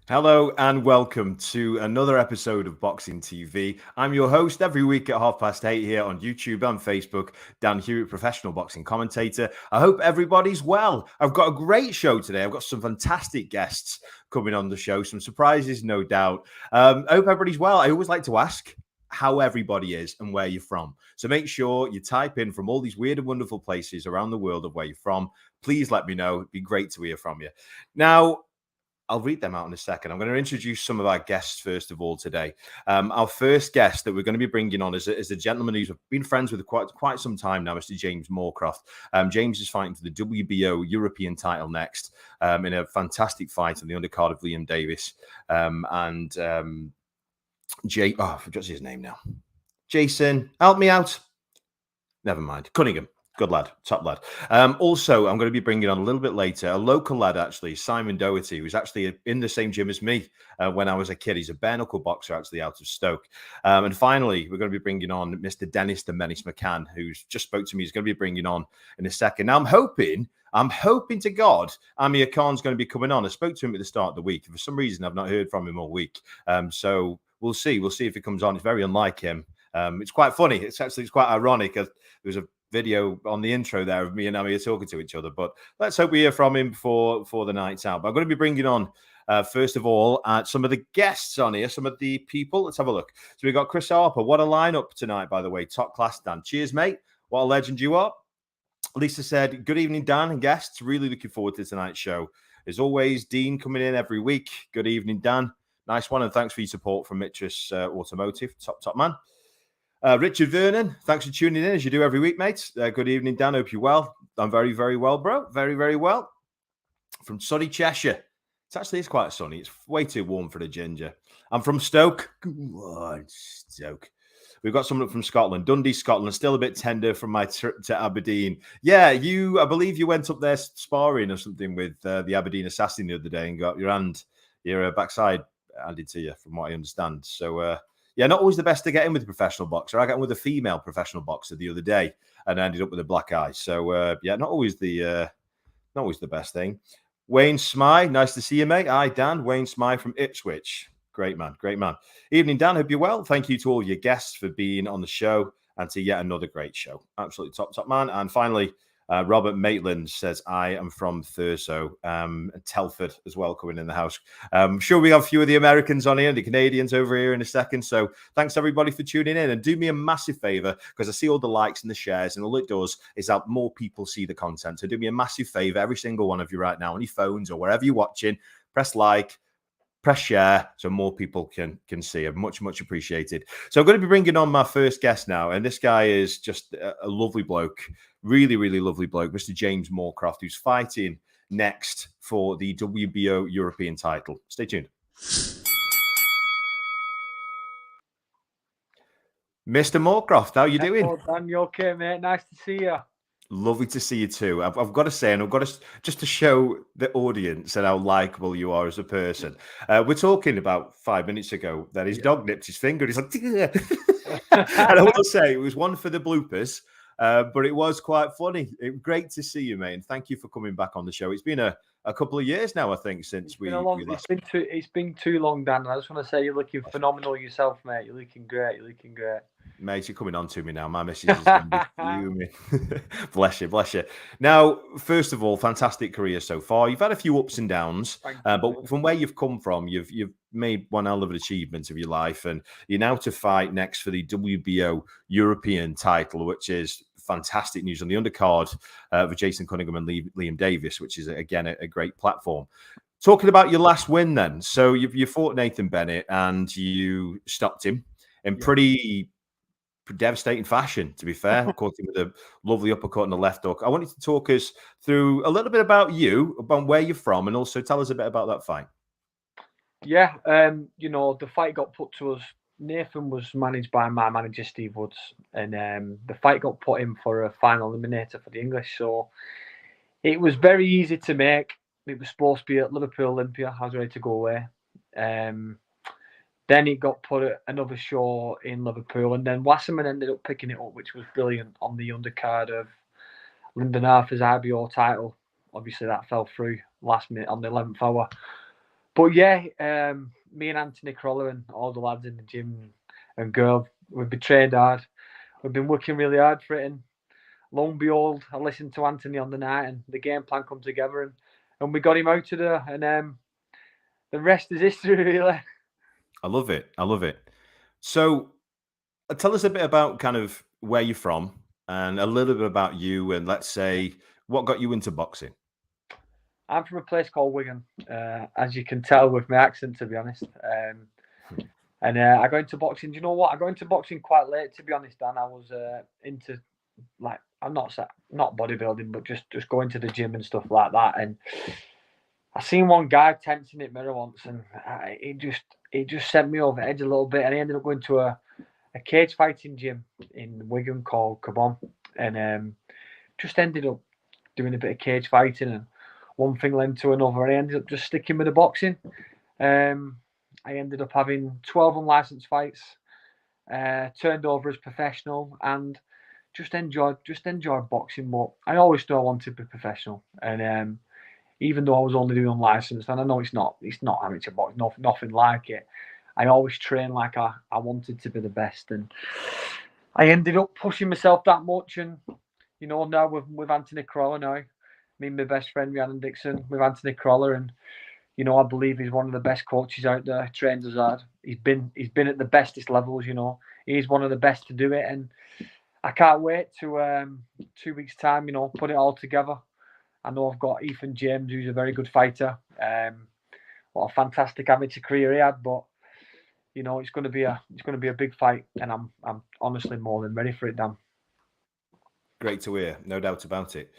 Hello and welcome to another episode of Boxing TV. I'm your host every week at 8:30 here on YouTube and Facebook, Dan Hewitt, professional boxing commentator. I hope everybody's well. I've got a great show today. I've got some fantastic guests coming on the show, some surprises, no doubt. I hope everybody's well. I always like to ask how everybody is and where you're from. So make sure you type in from all these weird and wonderful places around the world of where you're from. Please let me know. It'd be great to hear from you. Now, I'll read them out in a second. I'm going to introduce some of our guests first of all today. Our first guest that we're going to be bringing on is a gentleman who's been friends with quite some time now, Mr. James Moorcroft. James is fighting for the WBO European title next in a fantastic fight on the undercard of Liam Davis. What's his name now? Jason, help me out. Never mind. Cunningham. Good lad, top lad. Also, I'm going to be bringing on a little bit later a local lad, actually, Simon Doherty, who's actually in the same gym as me when I was a kid. He's a bare knuckle boxer, actually, out of Stoke. And finally, we're going to be bringing on Mr. Dennis the Menace McCann, who's just spoke to me. He's going to be bringing on in a second. Now, I'm hoping to God Amir Khan's going to be coming on. I spoke to him at the start of the week. For some reason, I've not heard from him all week. So we'll see. We'll see if he comes on. It's very unlike him. It's quite funny. It's quite ironic. There was a video on the intro there of me and Amir talking to each other, but let's hope we hear from him before the night's out. But I'm going to be bringing on, first of all, some of the guests on here, some of the people. Let's have a look. So we've got Chris Harper. What a lineup tonight, by the way. Top class, Dan. Cheers, mate. What a legend you are. Lisa said, good evening, Dan and guests. Really looking forward to tonight's show. As always, Dean coming in every week. Good evening, Dan. Nice one, and thanks for your support from Mitras Automotive. Top man. Richard Vernon, thanks for tuning in as you do every week, mate. Good evening, Dan. Hope you're well. I'm very, very well, bro. Very, very well. From sunny Cheshire. It's quite sunny. It's way too warm for the ginger. I'm from Stoke. Come on, Stoke. We've got someone from Scotland, Dundee, Scotland. Still a bit tender from my trip to Aberdeen. Yeah, I believe you went up there sparring or something with the Aberdeen assassin the other day and got your backside handed to you, from what I understand. So, yeah, not always the best to get in with a professional boxer. I got in with a female professional boxer the other day and ended up with a black eye. So, yeah, not always the best thing. Wayne Smythe, nice to see you, mate. Hi, Dan. Wayne Smythe from Ipswich. Great man. Evening, Dan. Hope you're well. Thank you to all your guests for being on the show and to yet another great show. Absolutely top man. And finally, Robert Maitland says, I am from Thurso, Telford as well, coming in the house. I'm sure we have a few of the Americans on here and the Canadians over here in a second. So thanks everybody for tuning in, and do me a massive favor, because I see all the likes and the shares, and all it does is help more people see the content. So do me a massive favor, every single one of you right now on your phones or wherever you're watching, press like, press share so more people can see it. Much appreciated. So I'm going to be bringing on my first guest now, and this guy is just a lovely bloke, really lovely bloke, Mr. James Moorcroft, who's fighting next for the WBO European title. Stay tuned. Mr. Moorcroft, how you doing? Hello, Dan, you okay, mate? Nice to see you. Lovely to see you too. I've got to say, and I've got to just to show the audience and how likable you are as a person. We're talking about 5 minutes ago that his dog nipped his finger. He's like, and I will say it was one for the bloopers, but it was quite funny. Great to see you, mate. And thank you for coming back on the show. It's been a couple of years now, I think, since we last. It's been too long, Dan. I just want to say you're looking phenomenal yourself, mate. You're looking great. Mate, you're coming on to me now. My missus is going to be fuming. Bless you. Now, first of all, fantastic career so far. You've had a few ups and downs, but from where you've come from, you've made one hell of an achievement of your life, and you're now to fight next for the WBO European title, which is fantastic news on the undercard for Jason Cunningham and Liam Davis, which is, again, a great platform. Talking about your last win then. So you fought Nathan Bennett and you stopped him in pretty devastating fashion, to be fair. Caught him with a lovely uppercut and a left hook. I want you to talk us through a little bit about you, about where you're from, and also tell us a bit about that fight. Yeah, the fight got put to us. Nathan was managed by my manager, Steve Woods, and the fight got put in for a final eliminator for the English. So it was very easy to make. It was supposed to be at Liverpool Olympia. I was ready to go away. Then it got put at another show in Liverpool, and then Wasserman ended up picking it up, which was brilliant, on the undercard of Lyndon Arthur's IBO title. Obviously, that fell through last minute on the 11th hour. But yeah, me and Anthony Croller and all the lads in the gym and girl, we've been trained hard. We've been working really hard for it, and lo and behold, I listened to Anthony on the night, and the game plan come together, and we got him out of there, and the rest is history, really. I love it. I love it. So, tell us a bit about kind of where you're from and a little bit about you, and let's say what got you into boxing. I'm from a place called Wigan, as you can tell with my accent, to be honest. And I got into boxing. Do you know what? I got into boxing quite late, to be honest, Dan. I was into, like, I'm not bodybuilding, but just going to the gym and stuff like that. And I seen one guy tensing it mirror once, and it just sent me over the edge a little bit. And I ended up going to a cage fighting gym in Wigan called Cabon, and just ended up doing a bit of cage fighting, and one thing led to another. I ended up just sticking with the boxing. I ended up having 12 unlicensed fights, turned over as professional, and just enjoyed boxing. But I always knew I wanted to be professional, and even though I was only doing unlicensed, and I know it's not amateur boxing, nothing like it. I always trained like I wanted to be the best, and I ended up pushing myself that much. And now with Anthony Croller now, me and my best friend Rhiannon Dixon with Anthony Croller, and I believe he's one of the best coaches out there. Trains us hard. He's been at the bestest levels. He's one of the best to do it, and I can't wait to 2 weeks time. Put it all together. I know I've got Ethan James, who's a very good fighter. What a fantastic amateur career he had, but it's going to be a big fight, and I'm honestly more than ready for it, Dan. Great to hear, no doubt about it.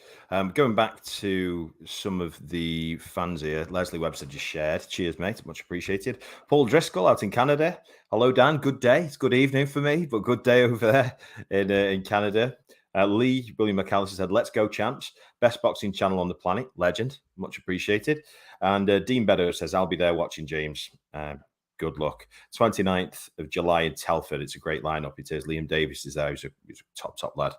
Going back to some of the fans here, Leslie Webster just shared. Cheers, mate. Much appreciated. Paul Driscoll out in Canada. Hello, Dan. Good day. It's good evening for me, but good day over there in Canada. Lee William McAllister said, "Let's go, champs. Best boxing channel on the planet. Legend. Much appreciated." And Dean Beddoes says, "I'll be there watching, James. Good luck." 29th of July in Telford. It's a great lineup. It is. Liam Davis is there. He's a top lad.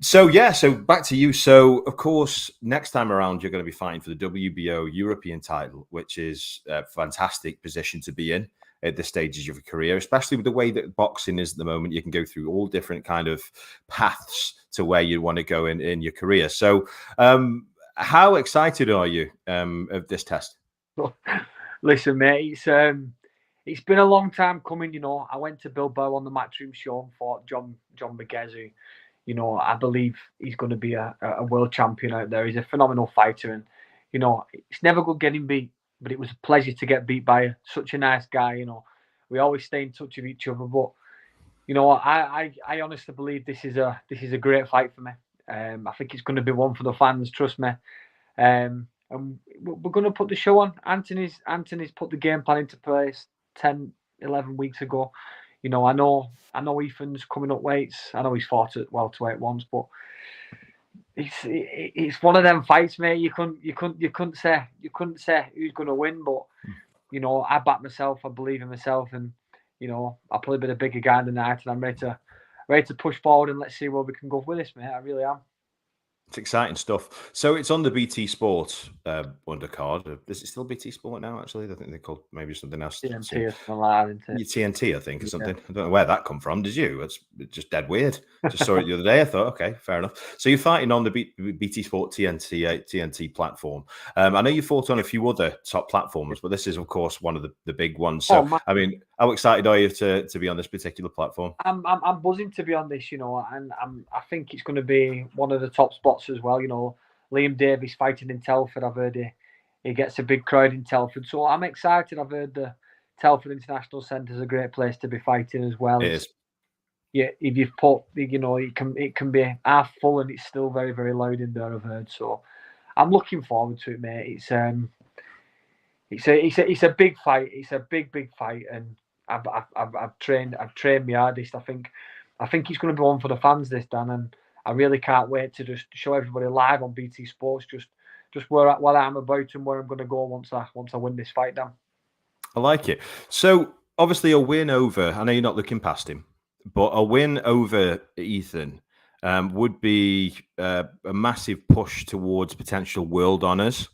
So back to you. So, of course, next time around, you're going to be fighting for the WBO European title, which is a fantastic position to be in at this stages of your career, especially with the way that boxing is at the moment. You can go through all different kind of paths to where you want to go in your career. So, how excited are you of this test? Listen, mate, it's been a long time coming. I went to Bilbao on the Matchroom show and fought John McGuez, who, I believe he's going to be a world champion out there. He's a phenomenal fighter, and it's never good getting beat, but it was a pleasure to get beat by such a nice guy. We always stay in touch with each other, but I honestly believe this is a great fight for me. I think it's going to be one for the fans. Trust me. And we're going to put the show on. Anthony's put the game plan into place 10, 11 weeks ago. I know Ethan's coming up weights. I know he's fought at welterweight once, but it's one of them fights, mate. You couldn't say who's going to win, but I back myself. I believe in myself, and I'll probably be the bigger guy in the night, and I'm ready to push forward, and let's see where we can go with this, mate. I really am. It's exciting stuff. So it's on the BT Sport undercard. Is it still BT Sport now, actually? I think they called maybe something else. TNT or something like that, isn't it? TNT, I think, or something. I don't know where that come from. Did you? It's just dead weird. Just saw it the other day. I thought, okay, fair enough. So you're fighting on the BT Sport TNT platform. I know you fought on a few other top platforms, but this is, of course, one of the big ones. So, I mean, how excited are you to be on this particular platform? I'm buzzing to be on this, and I think it's going to be one of the top spots as well. Liam Davis fighting in Telford. I've heard he gets a big crowd in Telford, so I'm excited. I've heard the Telford International Centre is a great place to be fighting as well. It is. Yeah, if you've put, it can be half full and it's still very, very loud in there. I've heard, so I'm looking forward to it, mate. It's a big fight. It's a big fight, and I've trained my hardest. I think it's going to be one for the fans this, Dan, and I really can't wait to just show everybody live on BT Sports just where I'm about and where I'm going to go once I win this fight, Dan. I like it. So obviously a win over, I know you're not looking past him, but a win over Ethan would be a massive push towards potential world honours.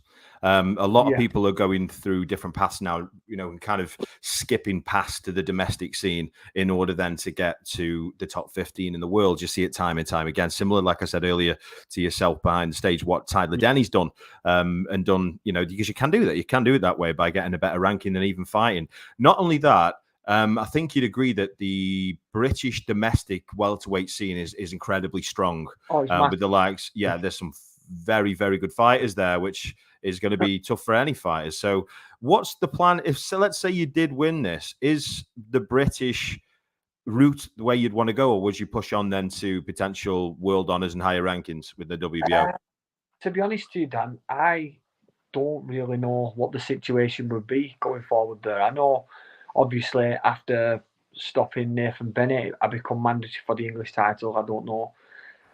A lot of people are going through different paths now, and kind of skipping past to the domestic scene in order then to get to the top 15 in the world. You see it time and time again. Similar, like I said earlier, to yourself behind the stage, what Tyler Denny's done, and done, because you can do that. You can do it that way by getting a better ranking and even fighting. Not only that, I think you'd agree that the British domestic welterweight scene is incredibly strong. With the likes, there's some very, very good fighters there, which is going to be tough for any fighters. So what's the plan? Let's say you did win this, is the British route the way you'd want to go, or would you push on then to potential world honors and higher rankings with the WBO? To be honest to you, Dan, I don't really know what the situation would be going forward there. I know, obviously, after stopping Nathan Bennett, I become mandatory for the English title. I don't know.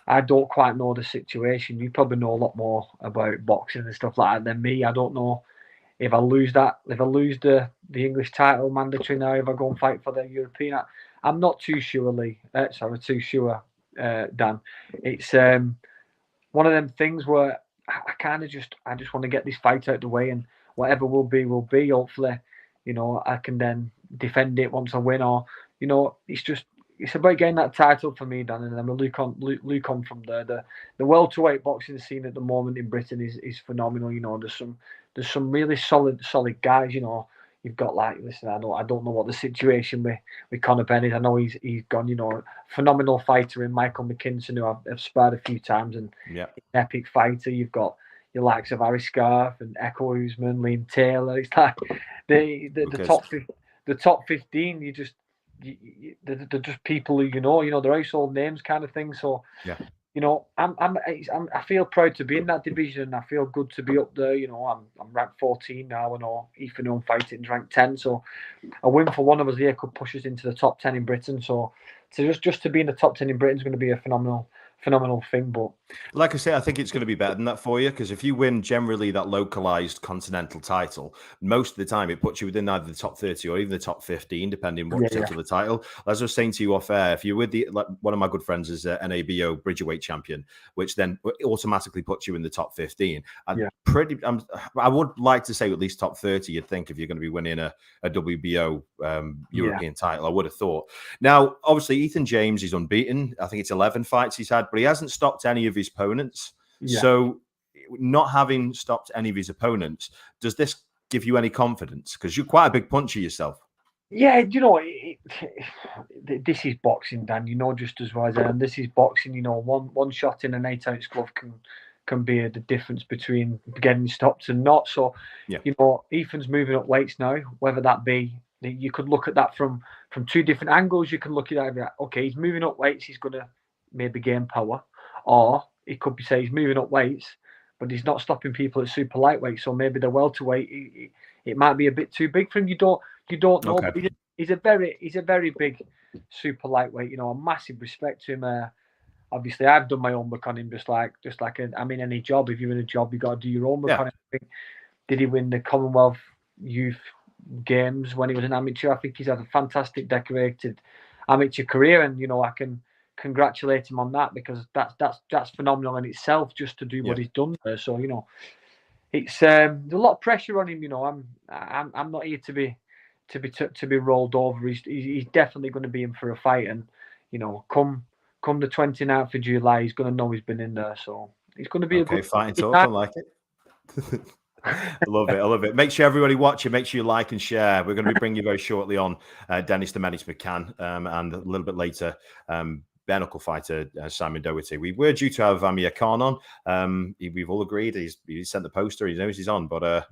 I don't quite know the situation. You probably know a lot more about boxing and stuff like that than me. I don't know if I lose the English title mandatory now, if I go and fight for the European. I'm not too sure, Lee. Dan. It's one of them things where I just want to get this fight out of the way, and whatever will be, will be. Hopefully, I can then defend it once I win, or it's about getting that title for me, Dan, and then we'll look on from there. The welterweight boxing scene at the moment in Britain is phenomenal. There's some really solid guys. You've got I don't know what the situation with Conor Bennett. I know he's gone. Phenomenal fighter in Michael McKinson, who I've sparred a few times, and an epic fighter. You've got your likes of Harry Scarf and Echo Usman, Liam Taylor. It's like the top 15. They're just people who they're household names kind of thing. So I feel proud to be in that division. I feel good to be up there. I'm ranked 14 now. I know Ethan Young fighting's ranked 10. So a win for one of us here could push us into the top 10 in Britain. So just to be in the top 10 in Britain is going to be a phenomenal thing. But like I say, I think it's going to be better than that for you, because if you win generally that localized continental title, most of the time it puts you within either the top 30 or even the top 15, depending what particular title. As I was saying to you off air, if you're with one of my good friends is NABO Bridgerweight champion, which then automatically puts you in the top 15. I would like to say at least top 30, you'd think, if you're going to be winning a WBO European title. I would have thought. Now, obviously, Ethan James is unbeaten. I think it's 11 fights he's had, but he hasn't stopped any of his opponents. So not having stopped any of his opponents, does this give you any confidence? Because you're quite a big puncher yourself. Yeah, this is boxing, Dan. Just as well as and this is boxing. One shot in an 8-ounce glove can be the difference between getting stopped and not. So, Ethan's moving up weights now. Whether that be, you could look at that from two different angles. You can look at that. Okay, he's moving up weights. He's going to maybe gain power, or it could be say he's moving up weights, but he's not stopping people at super lightweight. So maybe the welterweight, it might be a bit too big for him. You don't know. Okay. But he's a very big super lightweight. A massive respect to him. Obviously, I've done my own work on him, just like I'm in any job. If you're in a job, you got to do your own work on him. Did he win the Commonwealth Youth Games when he was an amateur? I think he's had a fantastic decorated amateur career, and I can congratulate him on that, because that's phenomenal in itself, just to do what he's done there. So it's there's a lot of pressure on him. I'm not here to be rolled over. He's definitely going to be in for a fight, and come the 29th of July, he's going to know he's been in there. So it's going to be a good fighting talk. I like it. I love it. Make sure everybody watch it. Make sure you like and share. We're going to be bringing you very shortly on Dennis the Menace McCann, and a little bit later bare-knuckle fighter Simon Doherty. We were due to have Amir McCann on. We've all agreed. He sent the poster. He knows he's on, but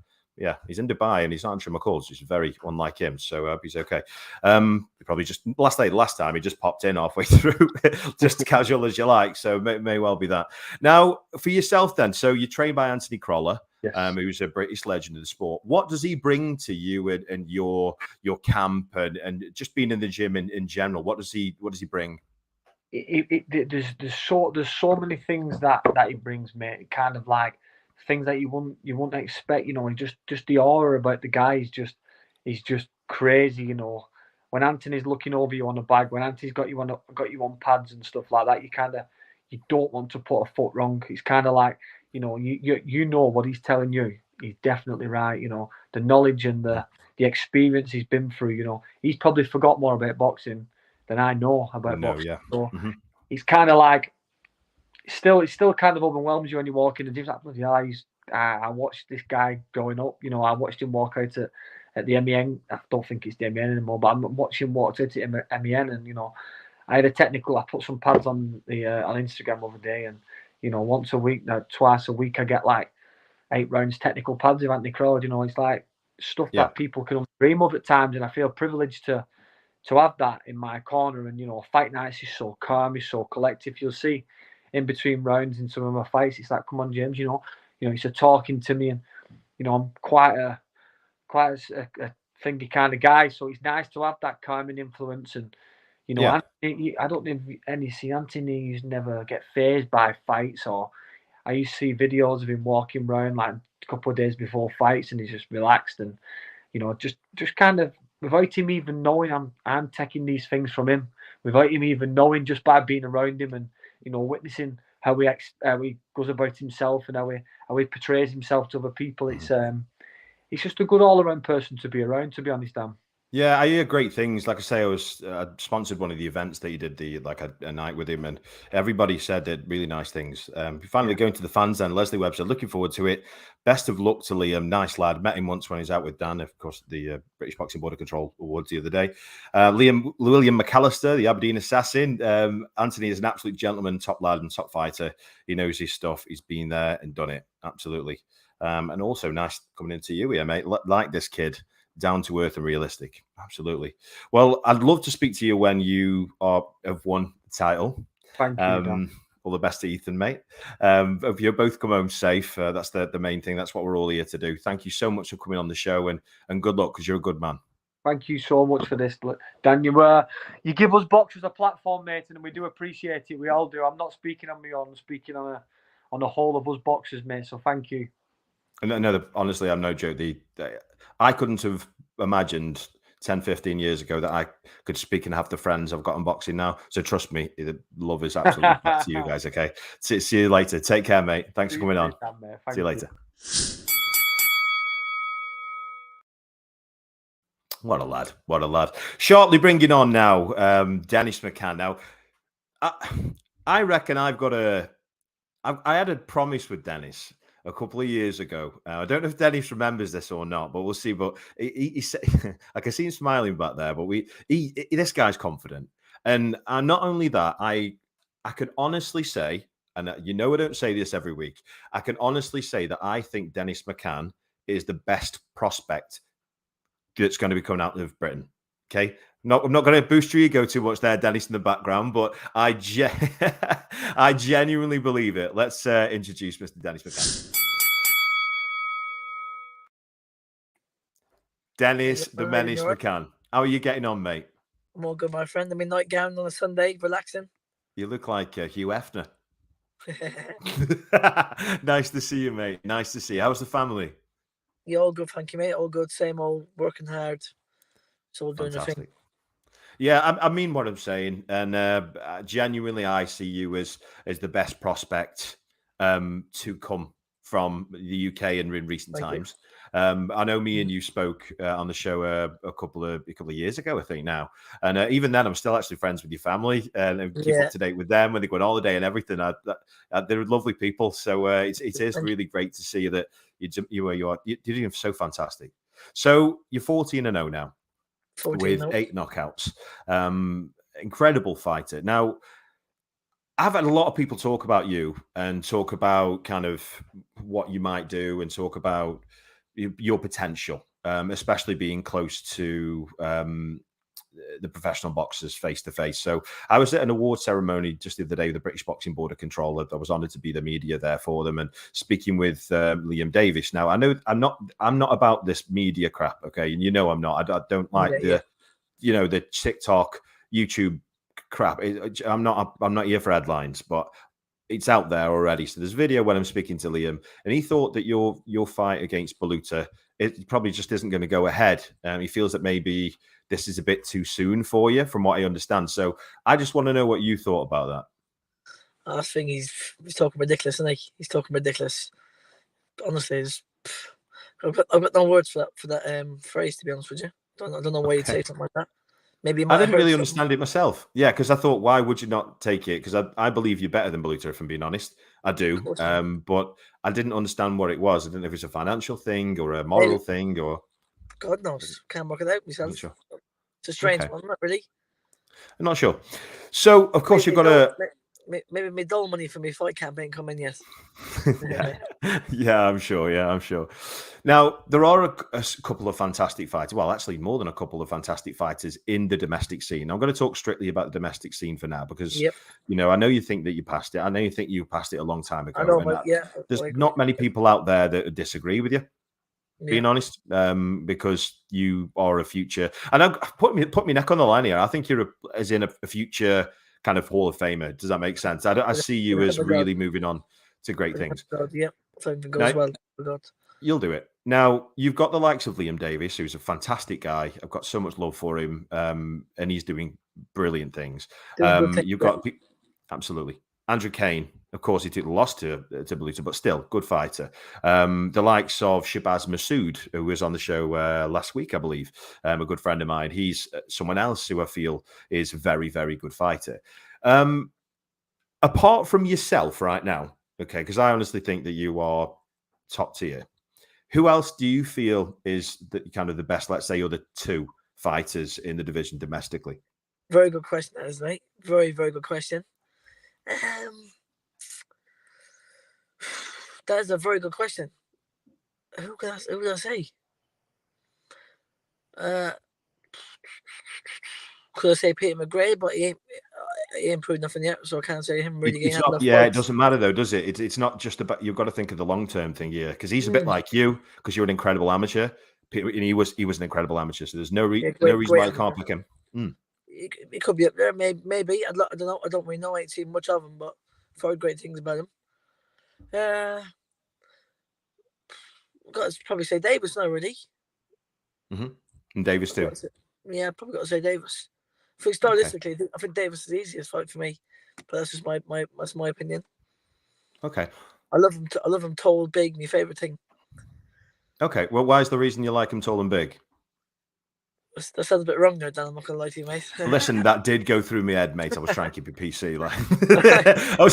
he's in Dubai and he's not answering my calls, which is very unlike him. So I hope he's okay. Probably just last time he just popped in halfway through, just casual as you like. So may well be that. Now for yourself then. So you're trained by Anthony Crolla. Yes. Who's a British legend of the sport. What does he bring to you and your camp and just being in the gym in general? What does he bring? There's so many things that he brings, mate. Kind of like things that you wouldn't expect. Just the aura about the guy is just crazy. When Anthony's looking over you on a bag, when Anthony's got you on pads and stuff like that, you don't want to put a foot wrong. It's kind of like you know what he's telling you. he's definitely right. You know, the knowledge and the experience he's been through. You know, he's probably forgot more about boxing than I know about boxing. Yeah. So it's kind of like it still kind of overwhelms you when you walk in the gym. Like, I watched this guy growing up. You know, I watched him walk out at the MEN. I don't think it's the MEN anymore, but I'm watching him walk out at MEN, and you know, I had a technical. I put some pads on the on Instagram the other day, and you know, once a week, twice a week, I get like 8 rounds technical pads of Anthony Crowd. You know, it's like stuff that people can only dream of at times, and I feel privileged to have that in my corner. And you know, fight nights is so calm, is so collective. You'll see in between rounds in some of my fights, it's like, come on, James, you know, it's a talking to me, and you know, I'm quite a thingy kind of guy, so it's nice to have that calming influence. And you know, I don't know if Anthony's never get phased by fights, or I used to see videos of him walking around like a couple of days before fights, and he's just relaxed, and you know, just kind of without him even knowing, I'm taking these things from him without him even knowing, just by being around him and you know, witnessing how he goes about himself and how he portrays himself to other people. It's just a good all around person to be around. To be honest, Dan. Yeah, I hear great things. Like I say, I was sponsored one of the events that you did, a night with him, and everybody said really nice things. Finally going to the fans then, Leslie Webb said, looking forward to it. Best of luck to Liam. Nice lad. Met him once when he was out with Dan, of course, the British Boxing Border Control Awards the other day. William McAllister, the Aberdeen assassin. Anthony is an absolute gentleman, top lad and top fighter. He knows his stuff. He's been there and done it. Absolutely. And also nice coming into you here, mate. Like this kid. Down to earth and realistic. Absolutely. Well, I'd love to speak to you when you have won the title. Thank you. All the best to Ethan, mate. If you both come home safe, that's the main thing. That's what we're all here to do. Thank you so much for coming on the show, and good luck, because you're a good man. Thank you so much for this, Dan. You give us boxers a platform, mate, and we do appreciate it. We all do. I'm not speaking on my own. I'm speaking on the whole of us boxers, mate. So thank you. No, honestly, I'm no joke. I couldn't have imagined 10, 15 years ago that I could speak and have the friends I've got in boxing now. So trust me, the love is absolutely back to you guys, okay? See you later. Take care, mate. Thanks for coming on. See you later. What a lad. What a lad. Shortly bringing on now Dennis McCann. Now, I reckon I had a promise with Dennis a couple of years ago. I don't know if Dennis remembers this or not, but we'll see. But he said, I can see him smiling back there. But this guy's confident, and not only that, I can honestly say, and you know I don't say this every week, I can honestly say that I think Dennis McCann is the best prospect that's going to be coming out of Britain. Okay. I'm not going to boost your ego too much there, Dennis, in the background, but I genuinely believe it. Let's introduce Mr. Dennis McCann. Dennis the Menace McCann. How are you getting on, mate? I'm all good, my friend. I'm in nightgown on a Sunday, relaxing. You look like Hugh Hefner. Nice to see you, mate. Nice to see you. How's the family? Yeah, all good, thank you, mate. All good. Same old, working hard. It's all doing the thing. Yeah, I mean what I'm saying, and genuinely, I see you as the best prospect to come from the UK in recent times. I know me and you spoke on the show a couple of years ago, I think now, and even then, I'm still actually friends with your family and keep up to date with them when they go on holiday and everything. They're lovely people, so it is really great to see that you're doing so fantastic. So you're 14-0 now. With 8 knockouts. Incredible fighter. Now, I've had a lot of people talk about you and talk about kind of what you might do and talk about your potential, especially being close to the professional boxers face to face. So I was at an award ceremony just the other day with the British Boxing Border Control. I was honoured to be the media there for them and speaking with Liam Davis. Now I know I'm not about this media crap, okay? And you know I'm not. I don't like the TikTok, YouTube crap. I'm not here for headlines, but it's out there already. So there's a video when I'm speaking to Liam, and he thought that your fight against Baluta, it probably just isn't going to go ahead. He feels that maybe this is a bit too soon for you, from what I understand. So I just want to know what you thought about that. I think he's talking ridiculous, isn't he? He's talking ridiculous. Honestly, I've got no words for that phrase, to be honest with you. I don't know why you'd Okay. say something like that. Maybe you I might have didn't heard really something. understand it myself. Yeah, because I thought, why would you not take it? Because I believe you're better than Beluta, if I'm being honest. I do. course not. But I didn't understand what it was. I didn't know if it's a financial thing or a Maybe. moral thing or. God knows. Can't work it out I'm myself. not sure. It's a strange Okay. one, not really. I'm not sure. So, of course, you've got to. Maybe my dull money for my fight campaign coming, yes. Yeah, I'm sure. Yeah, I'm sure. Now, there are a couple of fantastic fighters. Well, actually, more than a couple of fantastic fighters in the domestic scene. I'm going to talk strictly about the domestic scene for now because, Yep. you know, I know you think that you passed it. I know you think you passed it a long time ago. I know, and but yeah. there's I agree. not many people out there that disagree with you, being Yeah. honest, because you are a future. And I've put me neck on the line here. I think you're as in a future kind of Hall of Famer. Does that make sense? I see you as really moving on to great things. Yeah, if everything goes Now, well. God. you'll do it. Now, you've got the likes of Liam Davis, who's a fantastic guy. I've got so much love for him, and he's doing brilliant things. Doing good things, You've got absolutely Andrew Kane. Of course, he took the loss to Beluta, but still, good fighter. The likes of Shabazz Massoud, who was on the show last week, I believe, a good friend of mine. He's someone else who I feel is a very, very good fighter. Apart from yourself right now, okay, because I honestly think that you are top tier. Who else do you feel is kind of the best, let's say, other two fighters in the division domestically? Very good question, that is, mate. Very, very good question. That is a very good question. Who can I say? Could I say Peter McGray, but he ain't proved nothing yet, so I can't say him really. It doesn't matter though, does it? It's not just about, you've got to think of the long term thing here, because he's a bit like you, because you're an incredible amateur. And he was an incredible amateur, so there's no reason why I can't pick him. He could be up there, maybe. I don't know. I don't really know. I ain't seen much of him, but I've heard great things about him. Got to probably say Davis now, really. And Davis too. Yeah, probably got to say Davis. I think stylistically, I think Davis is the easiest fight for me, but that's just my opinion. Okay. I love him tall, big. My favorite thing. Okay. Well, why is the reason you like him tall and big? That sounds a bit wrong there, Dan. I'm not gonna lie to you, mate. Listen, that did go through my head, mate. I was trying to keep it PC. Like, I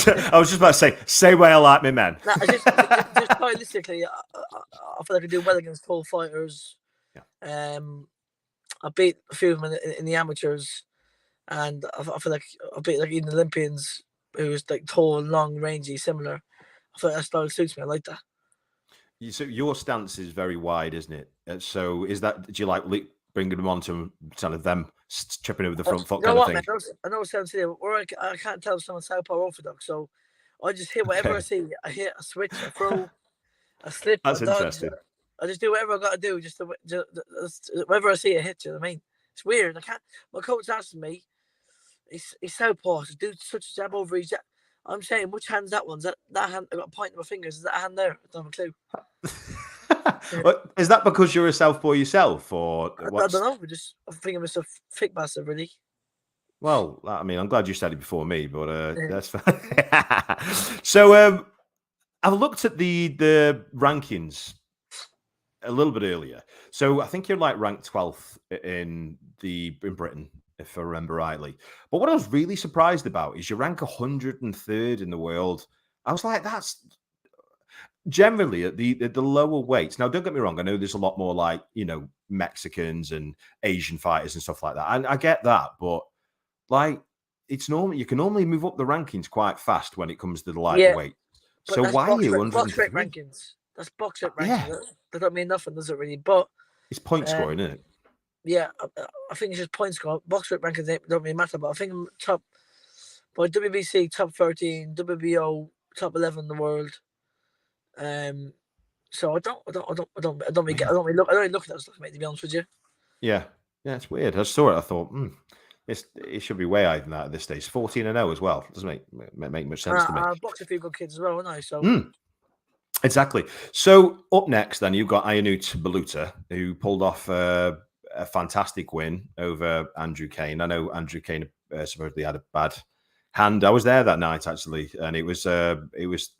was just about to say where I like me, man. Nah, just stylistically, I feel like I do well against tall fighters. Yeah. I beat a few of them in the amateurs, and I feel like I beat like even Olympians who's like tall, long, rangy, similar. I feel like that style suits me. I like that. So your stance is very wide, isn't it? So is that? Do you like bringing them on to kind of them tripping over the front foot kind of thing? Man, I know it sounds silly, but I can't tell if someone's southpaw or orthodox, so I just hit whatever I see. I hit, a switch, a throw, a slip. That's a dodge. interesting. I just do whatever I got to do, just wherever I see a hit. You know what I mean? It's weird. I can't. My coach asked me, he's southpaw, to do such a jab over his jab. I'm saying, which hand's that one? Is that hand? I got a point in my fingers. Is that a hand there? I don't have a clue. Is that because you're a southpaw yourself, or I don't know. I think I'm just a thick bastard, really. Well, I mean, I'm glad you said it before me, but that's fine. So, I've looked at the rankings a little bit earlier. So I think you're like ranked 12th in Britain, if I remember rightly. But what I was really surprised about is you rank 103rd in the world. I was like, that's generally at the lower weights. Now, don't get me wrong. I know there's a lot more like, Mexicans and Asian fighters and stuff like that. And I get that, but like it's normal. You can normally move up the rankings quite fast when it comes to the lighter weight. So why are you 103? Rankings? That's box rate rankings. Yeah. That don't mean nothing, does it really? But it's point scoring, isn't it? Yeah, I think it's just point scoring. Box rate rankings don't really matter. But I think I'm top by WBC top 13, WBO top 11 in the world. So I don't really look at that stuff, mate, to be honest with you. Yeah, it's weird. I saw it. I thought, it should be way higher than that at this stage. 14-0 as well. Doesn't make much sense to me. I boxed a few good kids as well, haven't I? So. Exactly. So up next, then you've got Ianut Beluta, who pulled off a fantastic win over Andrew Kane. I know Andrew Kane supposedly had And I was there that night actually, and it was an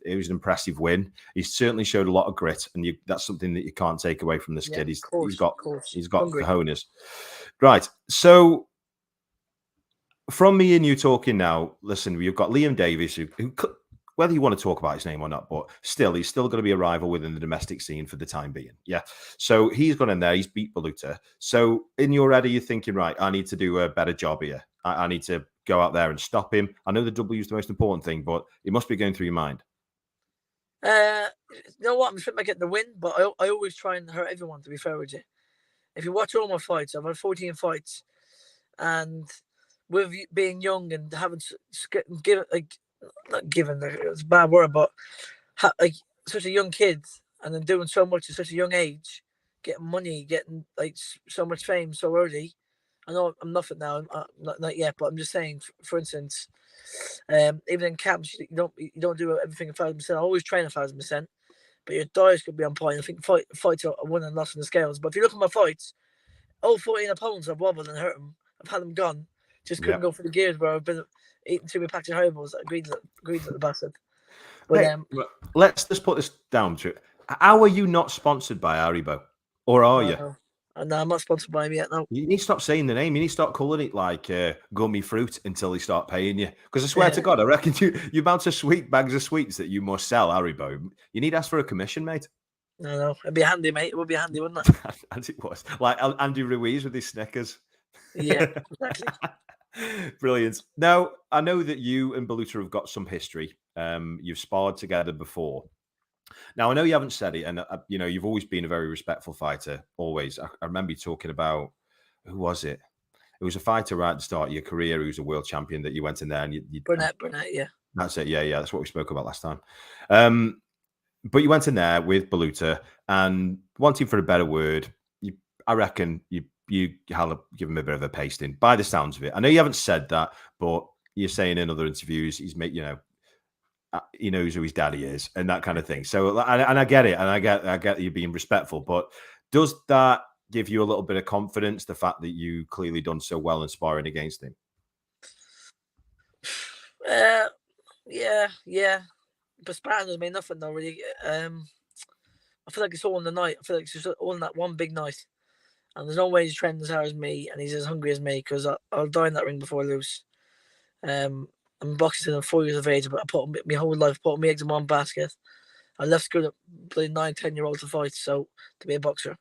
impressive win. He certainly showed a lot of grit, and that's something that you can't take away from this kid. He's got cojones. Right. So from me and you talking now, listen, you've got Liam Davies, who whether you want to talk about his name or not, but still, he's still going to be a rival within the domestic scene for the time being. Yeah. So he's gone in there. He's beat Baluta. So in your head, are you thinking, right, I need to do a better job here. I need to go out there and stop him. I know the W is the most important thing, but it must be going through your mind. You know what? I'm just getting the win, but I always try and hurt everyone, to be fair with you. If you watch all my fights, I've had 14 fights. And with being young and having it's a bad word, but like such a young kid and then doing so much at such a young age, getting money, getting like so much fame so early. I know I'm nothing now, not yet, but I'm just saying. For instance, even in camps, you don't do everything 1,000%. I always train 1,000%, but your diet's could be on point. I think fights are won and lost in the scales. But if you look at my fights, all 14 opponents I've wobbled and hurt them. I've had them gone. Just couldn't go for the gears where I've been eating too many packs of Haribo's. Agreed with the bastard. But hey, let's just put this down to it. How are you not sponsored by Haribo? Or are you? No, I'm not sponsored by him yet. No. You need to stop saying the name. You need to start calling it like gummy fruit until they start paying you. Because I swear to God, I reckon you amount of sweet bags of sweets that you must sell, Haribo. You need to ask for a commission, mate. No, it'd be handy, mate. It would be handy, wouldn't it? As it was, like Andy Ruiz with his Snickers. Yeah, exactly. Brilliant. Now, I know that you and Baluta have got some history. You've sparred together before. Now, I know you haven't said it, and you've always been a very respectful fighter. Always. I remember you talking about, who was it? It was a fighter right at the start of your career who's a world champion that you went in there and you Burnett, yeah. That's it. Yeah. That's what we spoke about last time. But you went in there with Baluta, and wanting for a better word, I reckon you give him a bit of a pasting by the sounds of it. I know you haven't said that, but you're saying in other interviews he's made, he knows who his daddy is and that kind of thing. So, and I get it, and I get you being respectful, but does that give you a little bit of confidence, the fact that you clearly done so well in sparring against him? Yeah. But sparring doesn't mean nothing though, really. I feel like it's all in the night. I feel like it's just all in that one big night. And there's no way he's training as hard as me, and he's as hungry as me, because I'll die in that ring before I lose. I'm boxing since I'm 4 years of age, but I put my whole life, put my eggs in one basket. I left school at 9-10-year-olds to fight, so to be a boxer.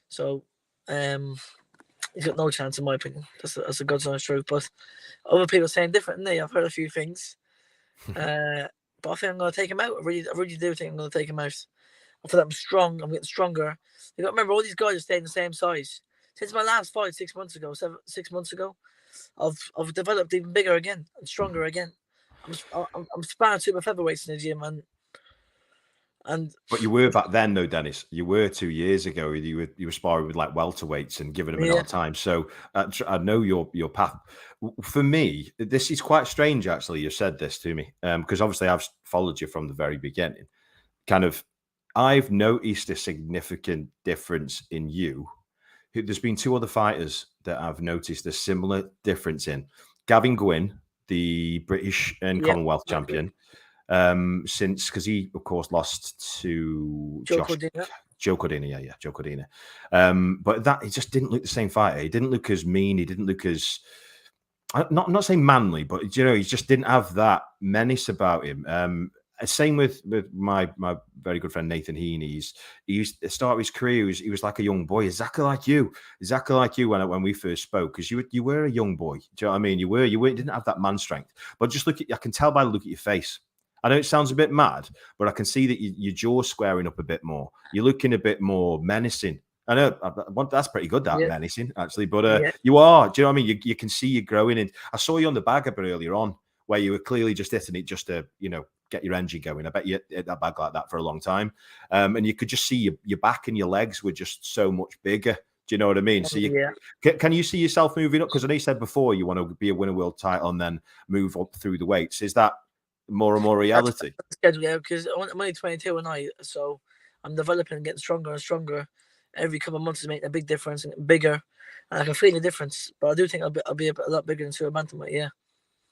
So he's got no chance in my opinion. That's a God's honest truth. But other people are saying differently. I've heard a few things. But I think I'm going to take him out. I really do think I'm going to take him out. I feel like I'm strong. I'm getting stronger. You got to remember, all these guys are staying the same size. Since my last fight 6 months ago, I've developed even bigger again and stronger again. I'm sparring super featherweights in the gym, but you were back then, though, Dennis. You were 2 years ago. You were sparring with like welterweights and giving them a hard time. So I know your path. For me, this is quite strange. Actually, you said this to me because obviously I've followed you from the very beginning. I've noticed a significant difference in you. There's been two other fighters that I've noticed a similar difference in. Gavin Gwynn, the British and Commonwealth champion, because he, of course, lost to Joe Cordina. Joe Cordina. But that he just didn't look the same fighter. He didn't look as mean. He didn't look as I'm not saying manly, but he just didn't have that menace about him. Same with my very good friend Nathan Heaney. He used to start his career. He was like a young boy, exactly like you when we first spoke, because you were a young boy. Do you know what I mean? You didn't have that man strength. But just I can tell by the look at your face. I know it sounds a bit mad, but I can see that your jaw's squaring up a bit more. You're looking a bit more menacing. I know that's pretty good, that menacing actually. But you are. Do you know what I mean? You can see you growing. And I saw you on the bag a bit earlier on, where you were clearly just hitting it just to get your engine going. I bet you hit that bag like that for a long time. And you could just see your back and your legs were just so much bigger. Do you know what I mean? So can you see yourself moving up? Because I know you said before you want to be a winner world title and then move up through the weights. Is that more and more reality? Yeah, because I'm only 22 and so I'm developing and getting stronger and stronger. Every couple of months is making a big difference and bigger. And I can feel the difference. But I do think I'll be a lot bigger than super bantamweight, yeah.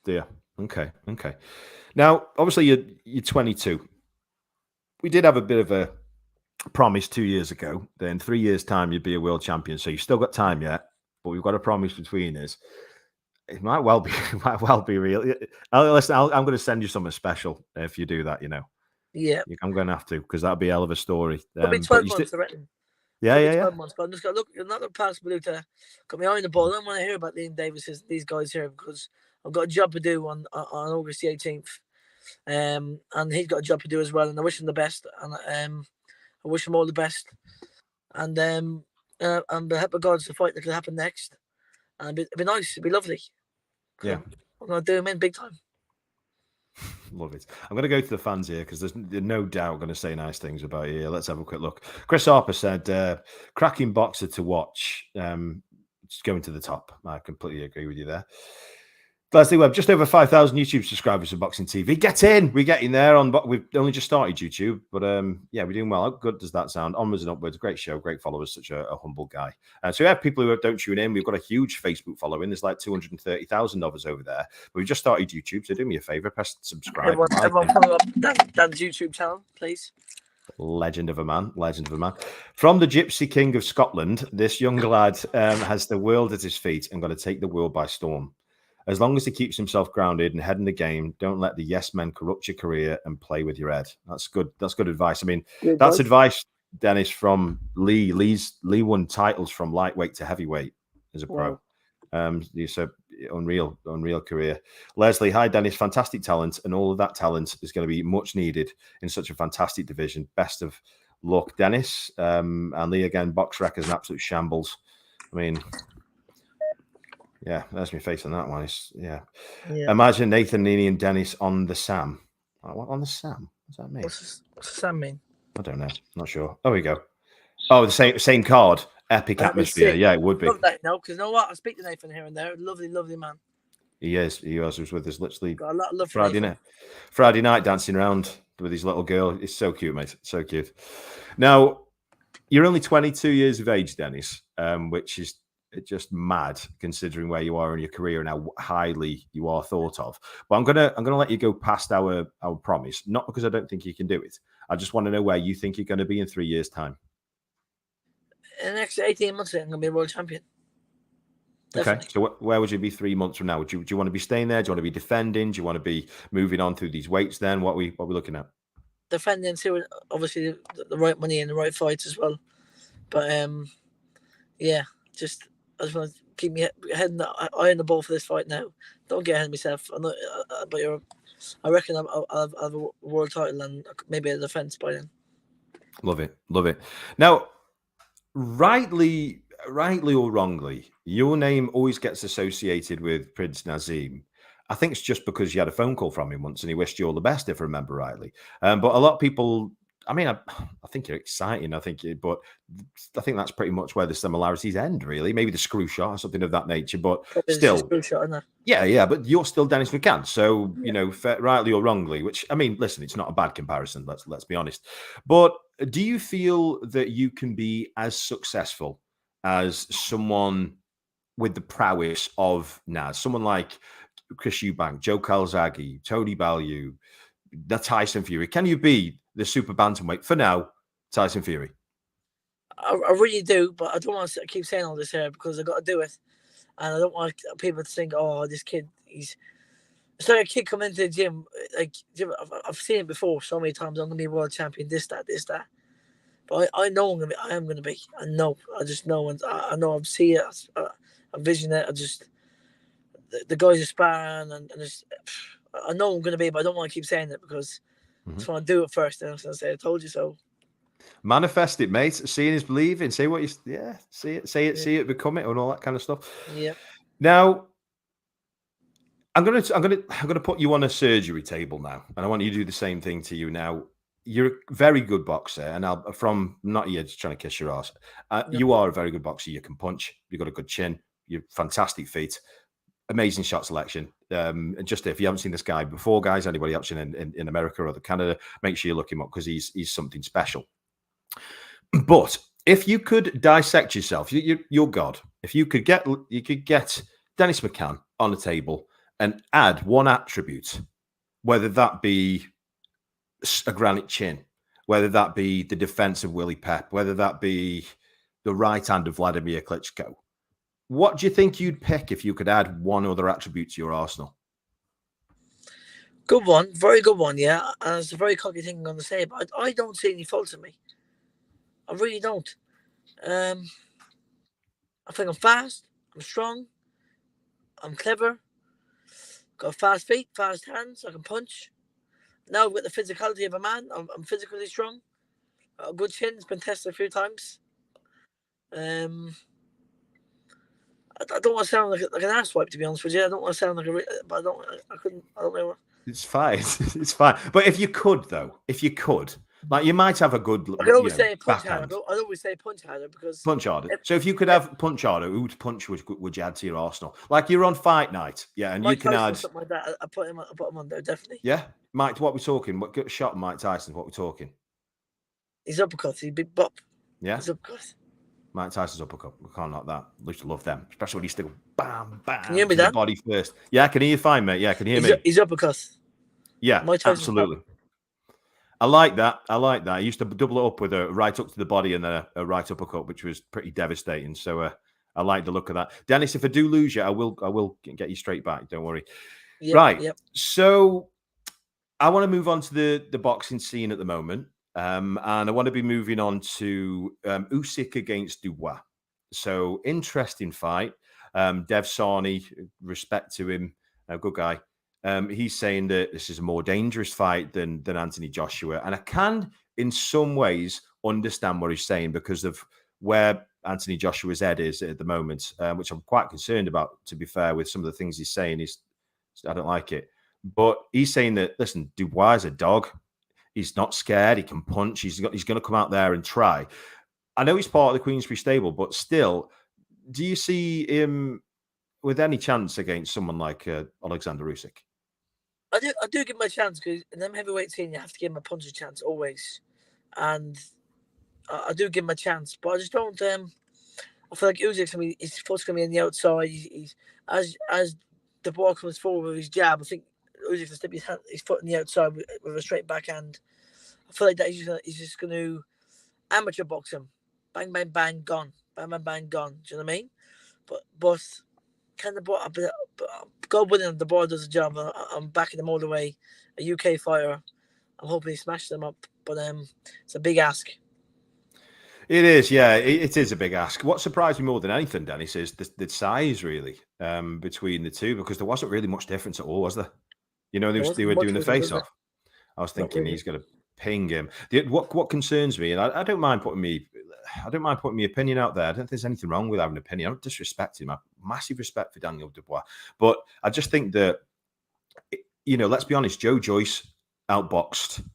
Yeah. Okay. Now, obviously, you're 22. We did have a bit of a promise 2 years ago that in 3 years' time you'd be a world champion. So you've still got time yet, but we've got a promise between us. It might well be, real. Listen, I'm going to send you something special if you do that. Yeah. I'm going to have to, because that'll be a hell of a story. Probably 12 months, I reckon. Yeah. 12 months, but I'm just going to look. I'm not going to pass blue to got my eye on the ball. I don't want to hear about Liam Davis, these guys here, because I've got a job to do on August the 18th. And he's got a job to do as well. And I wish him the best. And I wish him all the best. And the help of God's the fight that could happen next. And it'd be nice. It'd be lovely. Yeah. I'm going to do him in big time. Love it. I'm going to go to the fans here because there's no doubt going to say nice things about you. Let's have a quick look. Chris Harper said, cracking boxer to watch. It's going to the top. I completely agree with you there. Leslie Webb, just over 5,000 YouTube subscribers for Boxing TV. Get in. We're getting there. We've only just started YouTube, but yeah, we're doing well. How good does that sound? Onwards and upwards. Great show, great followers. Such a humble guy. So we have people who don't tune in. We've got a huge Facebook following. There's like 230,000 of us over there. But we've just started YouTube, so do me a favor, press subscribe. Everyone follow up Dan's YouTube channel, please. Legend of a man. From the Gypsy King of Scotland, this young lad has the world at his feet and got to take the world by storm. As long as he keeps himself grounded and head in the game, don't let the yes men corrupt your career and play with your head. That's good. That's good advice. I mean, that's advice, Dennis, from Lee. Lee won titles from lightweight to heavyweight as a pro. It's an unreal career. Leslie, hi, Dennis. Fantastic talent, and all of that talent is going to be much needed in such a fantastic division. Best of luck, Dennis. And Lee again, box rec is an absolute shambles. I mean, yeah, there's my face on that one. Yeah. Imagine Nathan, Nini, and Dennis on the Sam. What on the Sam? What's that mean? What's the Sam mean? I don't know. Not sure. Oh, we go. Oh, the same card. Epic atmosphere. Yeah, it would be. Love that, because you know what? I speak to Nathan here and there. Lovely, lovely man. He is. He was with us literally got a lot of love Friday night dancing around with his little girl. It's so cute, mate. So cute. Now, you're only 22 years of age, Dennis, which is just mad considering where you are in your career and how highly you are thought of. But I'm gonna let you go past our promise, not because I don't think you can do it. I just want to know where you think you're going to be in 3 years' time. In the next 18 months, I'm going to be a world champion. Definitely. Okay, so where would you be 3 months from now? Do you want to be staying there? Do you want to be defending? Do you want to be moving on through these weights then? What are we looking at? Defending too, obviously the right money and the right fights as well. But yeah, I just want to keep me eye on the ball for this fight now. Don't get ahead of myself. I'm not, but I reckon I'll have a world title and maybe a defense by then. Love it. Now, rightly or wrongly, your name always gets associated with Prince Naseem. I think it's just because you had a phone call from him once and he wished you all the best, if I remember rightly. But a lot of people, I mean, I think you're exciting. But I think that's pretty much where the similarities end, really. Maybe the screw shot or something of that nature, but still. Screw shot, isn't it? Yeah, but you're still Dennis McCann. So, rightly or wrongly, which, I mean, listen, it's not a bad comparison. Let's be honest. But do you feel that you can be as successful as someone with the prowess of Naz? Someone like Chris Eubank, Joe Calzaghe, Tony Bellew, the Tyson Fury. Can you be the super bantamweight for now, Tyson Fury? I really do, but I don't want to keep saying all this here because I've got to do it. And I don't want people to think, oh, this kid, it's like a kid coming into the gym. Like, I've seen it before so many times. I'm going to be world champion, this, that. But I know I am going to be. I know. I just know. And I know I've seen it. I vision it. The guys are sparring. And I know I'm going to be, but I don't want to keep saying it because I just want to do it first. And I was going to say, I told you so. Manifest it, mate. Seeing is believing. Say what you, see it, become it, and all that kind of stuff. Yeah. Now, I'm gonna put you on a surgery table now, and I want you to do the same thing to you now. You're a very good boxer, and from not you just trying to kiss your ass. You are a very good boxer. You can punch. You've got a good chin. You're fantastic feet. Amazing shot selection. And just if you haven't seen this guy before, guys, anybody watching in America or Canada, make sure you look him up because he's something special. But if you could dissect yourself, you're God. If you could get Dennis McCann on a table and add one attribute, whether that be a granite chin, whether that be the defense of Willie Pep, whether that be the right hand of Vladimir Klitschko, what do you think you'd pick if you could add one other attribute to your arsenal? Good one, very good one, yeah. And it's a very cocky thing I'm going to say, but I don't see any faults in me. I really don't. I think I'm fast, I'm strong, I'm clever, got fast feet, fast hands, I can punch. Now with the physicality of a man, I'm physically strong. A good chin, it's been tested a few times. I don't want to sound like an asswipe, to be honest with you. I don't want to sound like but I don't know. It's fine. It's fine. But if you could, though, like you might have a good. I always say punch harder. I always say punch harder because punch harder. So if you could have punch harder, whose punch would you add to your arsenal? Like you're on fight night, yeah, and Mike you can Tyson, add something like that. I put him on there definitely. Yeah, Mike. What we're talking? What shot Mike Tyson? What we're talking? He's uppercut. He's big bop. Yeah, he's uppercut. Mike Tyson's uppercut. We can't knock that. I used to love them, especially when he still bam bam. Can you hear me, to Dan? the body first. Yeah, I can hear you fine, mate. Yeah, can you hear me? He's uppercut. Yeah, absolutely. I like that. I used to double it up with a right up to the body and then a right uppercut, which was pretty devastating. So I like the look of that. Dennis, if I do lose you, I will get you straight back. Don't worry. Yep, right. Yep. So I want to move on to the boxing scene at the moment. And I want to be moving on to Usyk against Dubois. So interesting fight. Dev Sarni, respect to him, a good guy. He's saying that this is a more dangerous fight than Anthony Joshua. And I can, in some ways, understand what he's saying because of where Anthony Joshua's head is at the moment, which I'm quite concerned about, to be fair, with some of the things he's saying. I don't like it. But he's saying that, listen, Dubois is a dog. He's not scared. He can punch. He's going to come out there and try. I know he's part of the Queensberry stable, but still, do you see him with any chance against someone like Alexander Usyk? I do give him a chance because in them heavyweight scene, you have to give him a puncher's chance always, and I do give him a chance. But I just don't. I feel like Usyk, he's first going to be on the outside. He's as the ball comes forward with his jab, I think Usyk will step his foot on the outside with a straight backhand. I feel like that he's just going to amateur box him. Bang, bang, bang, gone. Bang, bang, bang, gone. Do you know what I mean? But can the ball? God willing, the ball does the job. I'm backing him all the way. A UK fighter. I'm hoping he smashes them up. But it's a big ask. It is, yeah. It is a big ask. What surprised me more than anything, Dennis, is the size, really, between the two, because there wasn't really much difference at all, was there? You know, they were doing the face-off. I was thinking he's going to ping him. What concerns me, and I don't mind putting my opinion out there. I don't think there's anything wrong with having an opinion. I don't disrespect him. I have massive respect for Daniel Dubois. But I just think that, let's be honest, Joe Joyce outboxed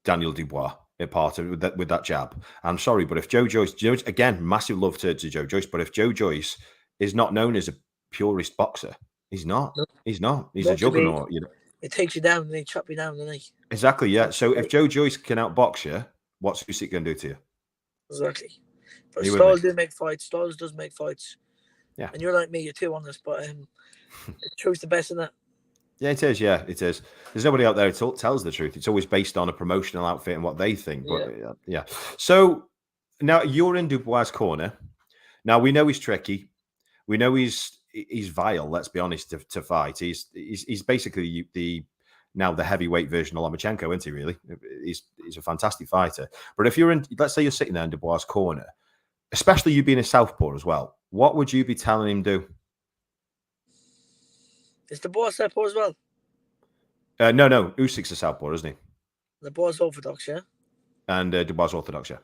Daniel Dubois in part with that jab. I'm sorry, but if Joe Joyce, again, massive love to Joe Joyce, but if Joe Joyce is not known as a purist boxer, he's not. He's not. He's a juggernaut, It takes you down and they chop you down, doesn't he? Exactly, yeah. So if Joe Joyce can outbox you, what's Usyk going to do to you? Exactly. But styles do make fights. Styles does make fights. Yeah. And you're like me, you're too honest, but the truth's the best in that. Yeah, it is. Yeah, it is. There's nobody out there who tells the truth. It's always based on a promotional outfit and what they think. But yeah. So now you're in Dubois' corner. Now we know he's tricky. We know he's vile. Let's be honest. To fight, he's basically the heavyweight version of Lomachenko, isn't he? Really, he's a fantastic fighter. But if let's say you're sitting there in Dubois' corner, especially you being a southpaw as well, what would you be telling him to do? Is Dubois southpaw as well? No. Usyk's a southpaw, isn't he? Dubois orthodox, yeah. And Dubois orthodox, yeah.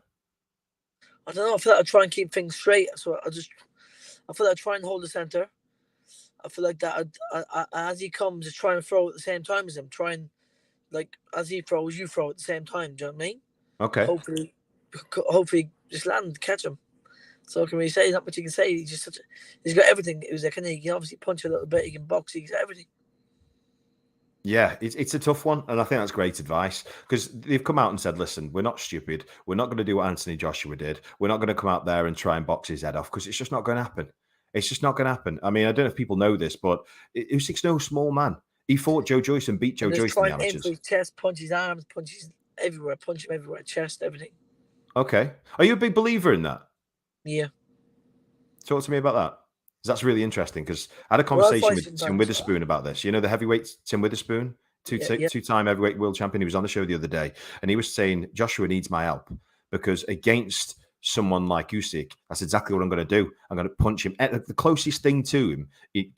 I don't know. I feel like I try and keep things straight. So I feel like I try and hold the center. I feel like that as he comes, I try and throw at the same time as him. Try and, like, as he throws, you throw at the same time. Do you know what I mean? Okay. Hopefully, just land, catch him. So can we say not much you can say? He's got everything. He can obviously punch a little bit. He can box. He's got everything. Yeah, it's a tough one, and I think that's great advice because they've come out and said, "Listen, we're not stupid. We're not going to do what Anthony Joshua did. We're not going to come out there and try and box his head off because it's just not going to happen. It's just not going to happen. I mean, I don't know if people know this, but Usyk's no small man. He fought Joe Joyce and beat Joe Joyce in the amateurs. His chest, punch his arms, punch his everywhere, punch him everywhere, chest, everything. Okay. Are you a big believer in that? Yeah. Talk to me about that. That's really interesting because I had a conversation with Tim Witherspoon about this. You know, the heavyweight Tim Witherspoon, two-time heavyweight world champion. He was on the show the other day, and he was saying Joshua needs my help because against someone like Usyk, that's exactly what I'm going to do. I'm going to punch him. The closest thing to him,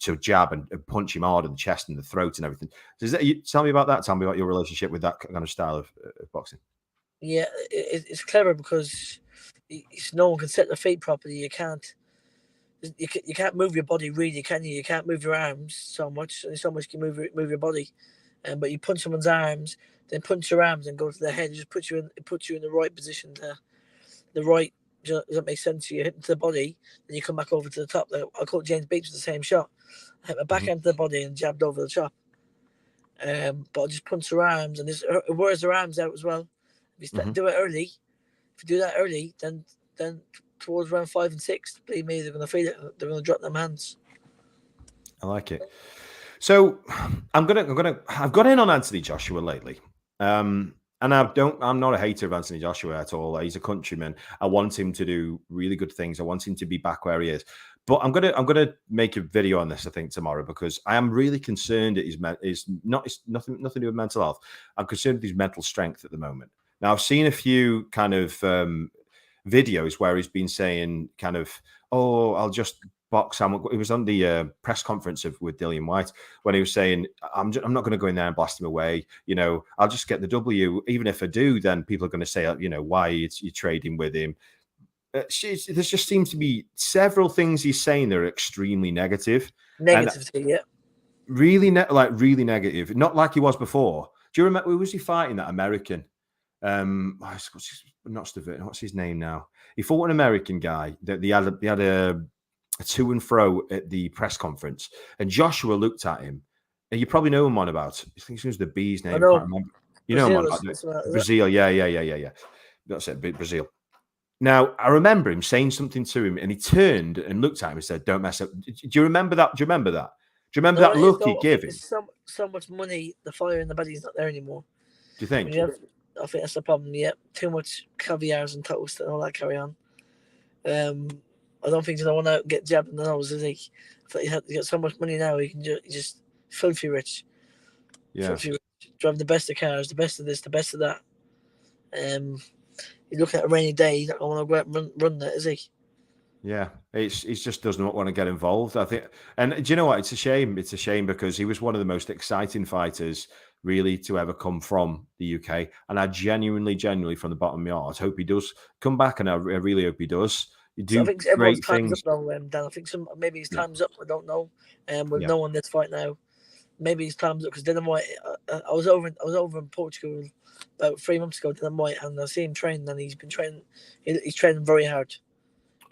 to jab and punch him hard in the chest and the throat and everything. So tell me about that. Tell me about your relationship with that kind of style of boxing. Yeah, it's clever because no one can set their feet properly. You can't move your body really, can you? You can't move your arms so much. Only so much you can move your body. But you punch someone's arms, then punch your arms and go to the head. It just puts you in the right position the right. Does that make sense? You hit into the body, then you come back over to the top. I caught James Beach with the same shot. I hit my back into the body and jabbed over the top. But I just punch their arms, and it wears their arms out as well. If you do it early, if you do that early, then towards round 5 and 6, believe me, they're going to feel it. They're going to drop them hands. I like it. So I've got in on Anthony Joshua lately. And I'm not a hater of Anthony Joshua at all. He's a countryman. I want him to do really good things. I want him to be back where he is. But I'm gonna make a video on this, I think, tomorrow, because I am really concerned at it's nothing to do with mental health. I'm concerned with his mental strength at the moment. Now, I've seen a few kind of videos where he's been saying kind of, oh, I'll just box. It was on the press conference with Dillian White when he was saying, I'm not going to go in there and blast him away. You know, I'll just get the W. Even if I do, then people are going to say, you know, why you're trading with him. There just seems to be several things he's saying that are extremely negative. Yeah. Really, really negative. Not like he was before. Do you remember, who was he fighting, that American? What's his name now? He fought an American guy that he had a to and fro at the press conference, and Joshua looked at him, and you probably know him on about. I think it was the B's name. I can't remember. You know him on about Brazil. Yeah. That's it, Brazil. Now I remember him saying something to him, and he turned and looked at him and said, "Don't mess up." Do you remember that? Do you remember that look he gave him? So much money. The fire in the body's not there anymore. Do you think? I think that's the problem. Yeah, too much caviars and toast and all that carry on. I don't think you don't want to get jabbed in the nose, is he? I thought you got so much money now, you can just filthy rich. Yeah. Filthy rich. Driving the best of cars, the best of this, the best of that. You're looking at a rainy day, you don't want to go out and run that, is he? Yeah, he just does not want to get involved, I think. And do you know what? It's a shame. It's a shame because he was one of the most exciting fighters really to ever come from the UK. And I genuinely, from the bottom of my heart, hope he does come back, and I really hope he does. You do, so I think everyone's time's up now, Dan. I think maybe his time's up. I don't know. With no one that's fight now, maybe his time's up because Dylan White. I was over in Portugal about 3 months ago. Dylan White, and I see him training, and he's been training. He's training very hard.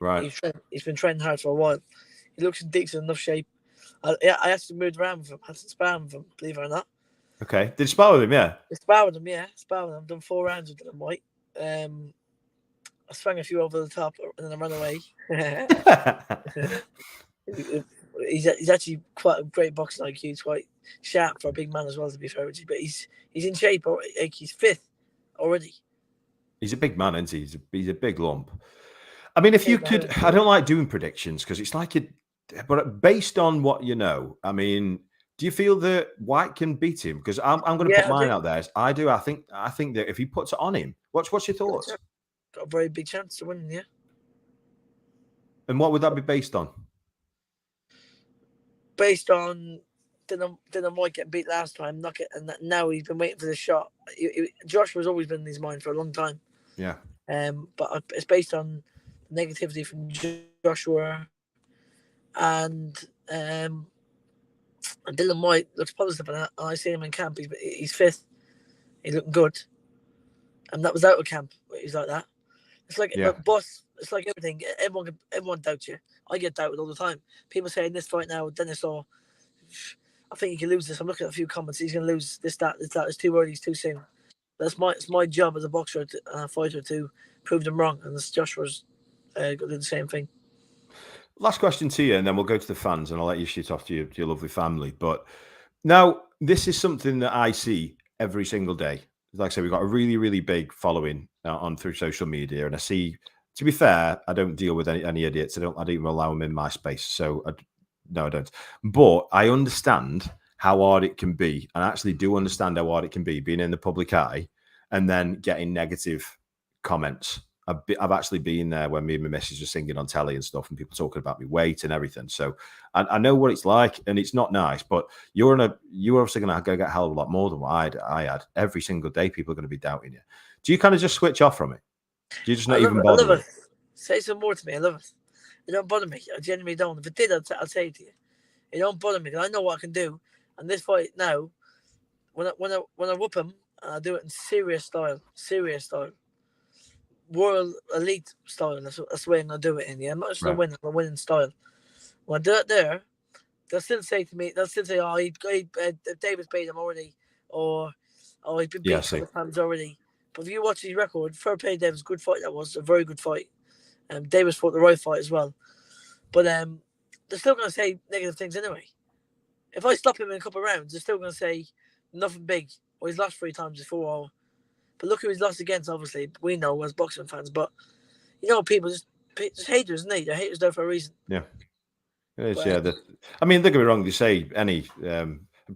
Right. He's been training hard for a while. He looks in decent enough shape. I actually moved around with him. I had to spar with him, believe it or not. Okay. Did you spar with him? Yeah. I sparred with him. Yeah, sparred with him. I've done 4 rounds with Dylan White. I swung a few over the top and then I ran away. He's actually quite a great boxing IQ. He's quite sharp for a big man as well, to be fair with you. But he's in shape. He's 5th already. He's a big man, isn't he? He's a big lump. I mean, if you could, I don't like doing predictions because it's like but based on what you know, I mean, do you feel that White can beat him? Because I'm going to put mine out there. I do. I think that if he puts it on him, what's your thoughts? Got a very big chance to win, yeah. And what would that be based on? Based on Dylan White get beat last time, and now he's been waiting for the shot. Joshua's always been in his mind for a long time. Yeah. But it's based on negativity from Joshua, and Dylan White looks positive, and I see him in camp. He's 5th. He's looking good, and that was out of camp. He's like that. It's like boss. It's like everything. Everyone doubts you. I get doubted all the time. People saying this fight now, Dennis, or I think he can lose this. I'm looking at a few comments. He's going to lose this, that. It's too early. It's too soon. It's my job as a boxer, fighter, to prove them wrong. And Joshua's going to do the same thing. last question to you, and then we'll go to the fans, and I'll let you shoot off to your lovely family. But now, this is something that I see every single day. Like I say, we've got a really, really big following on through social media, and I see. To be fair, I don't deal with any idiots. I don't even allow them in my space. So no, I don't. But I understand how hard it can be, and I actually do understand how hard it can be being in the public eye and then getting negative comments. I've actually been there when me and my missus are singing on telly and stuff, and people talking about me weight and everything. So I know what it's like, and it's not nice. But you're obviously going to get a hell of a lot more than what I had. Every single day, people are going to be doubting you. Do you kind of just switch off from it? Do you just not even bother? I love it. Say some more to me. I love it. It don't bother me. I genuinely don't. If it did, I'll say it to you. It don't bother me. I know what I can do. And this fight now, when I whoop him, I do it in serious style, world elite style. That's the way I'm gonna do it in. Yeah, I'm not just gonna win. I'm a winning style. When I do it there, they'll still say to me, "Oh, Davis beat him already," or "Oh, he's been beat 7 times already." But if you watch his record, fair play, Davis, good fight that was, a very good fight. Davis fought the right fight as well. But they're still going to say negative things anyway. If I stop him in a couple of rounds, they're still going to say nothing big, or he's lost 3 times before. But look who he's lost against, obviously. We know as boxing fans. But, people just haters, isn't they? They're haters there for a reason. Yeah. It is, yeah. I mean, don't get me wrong, you say any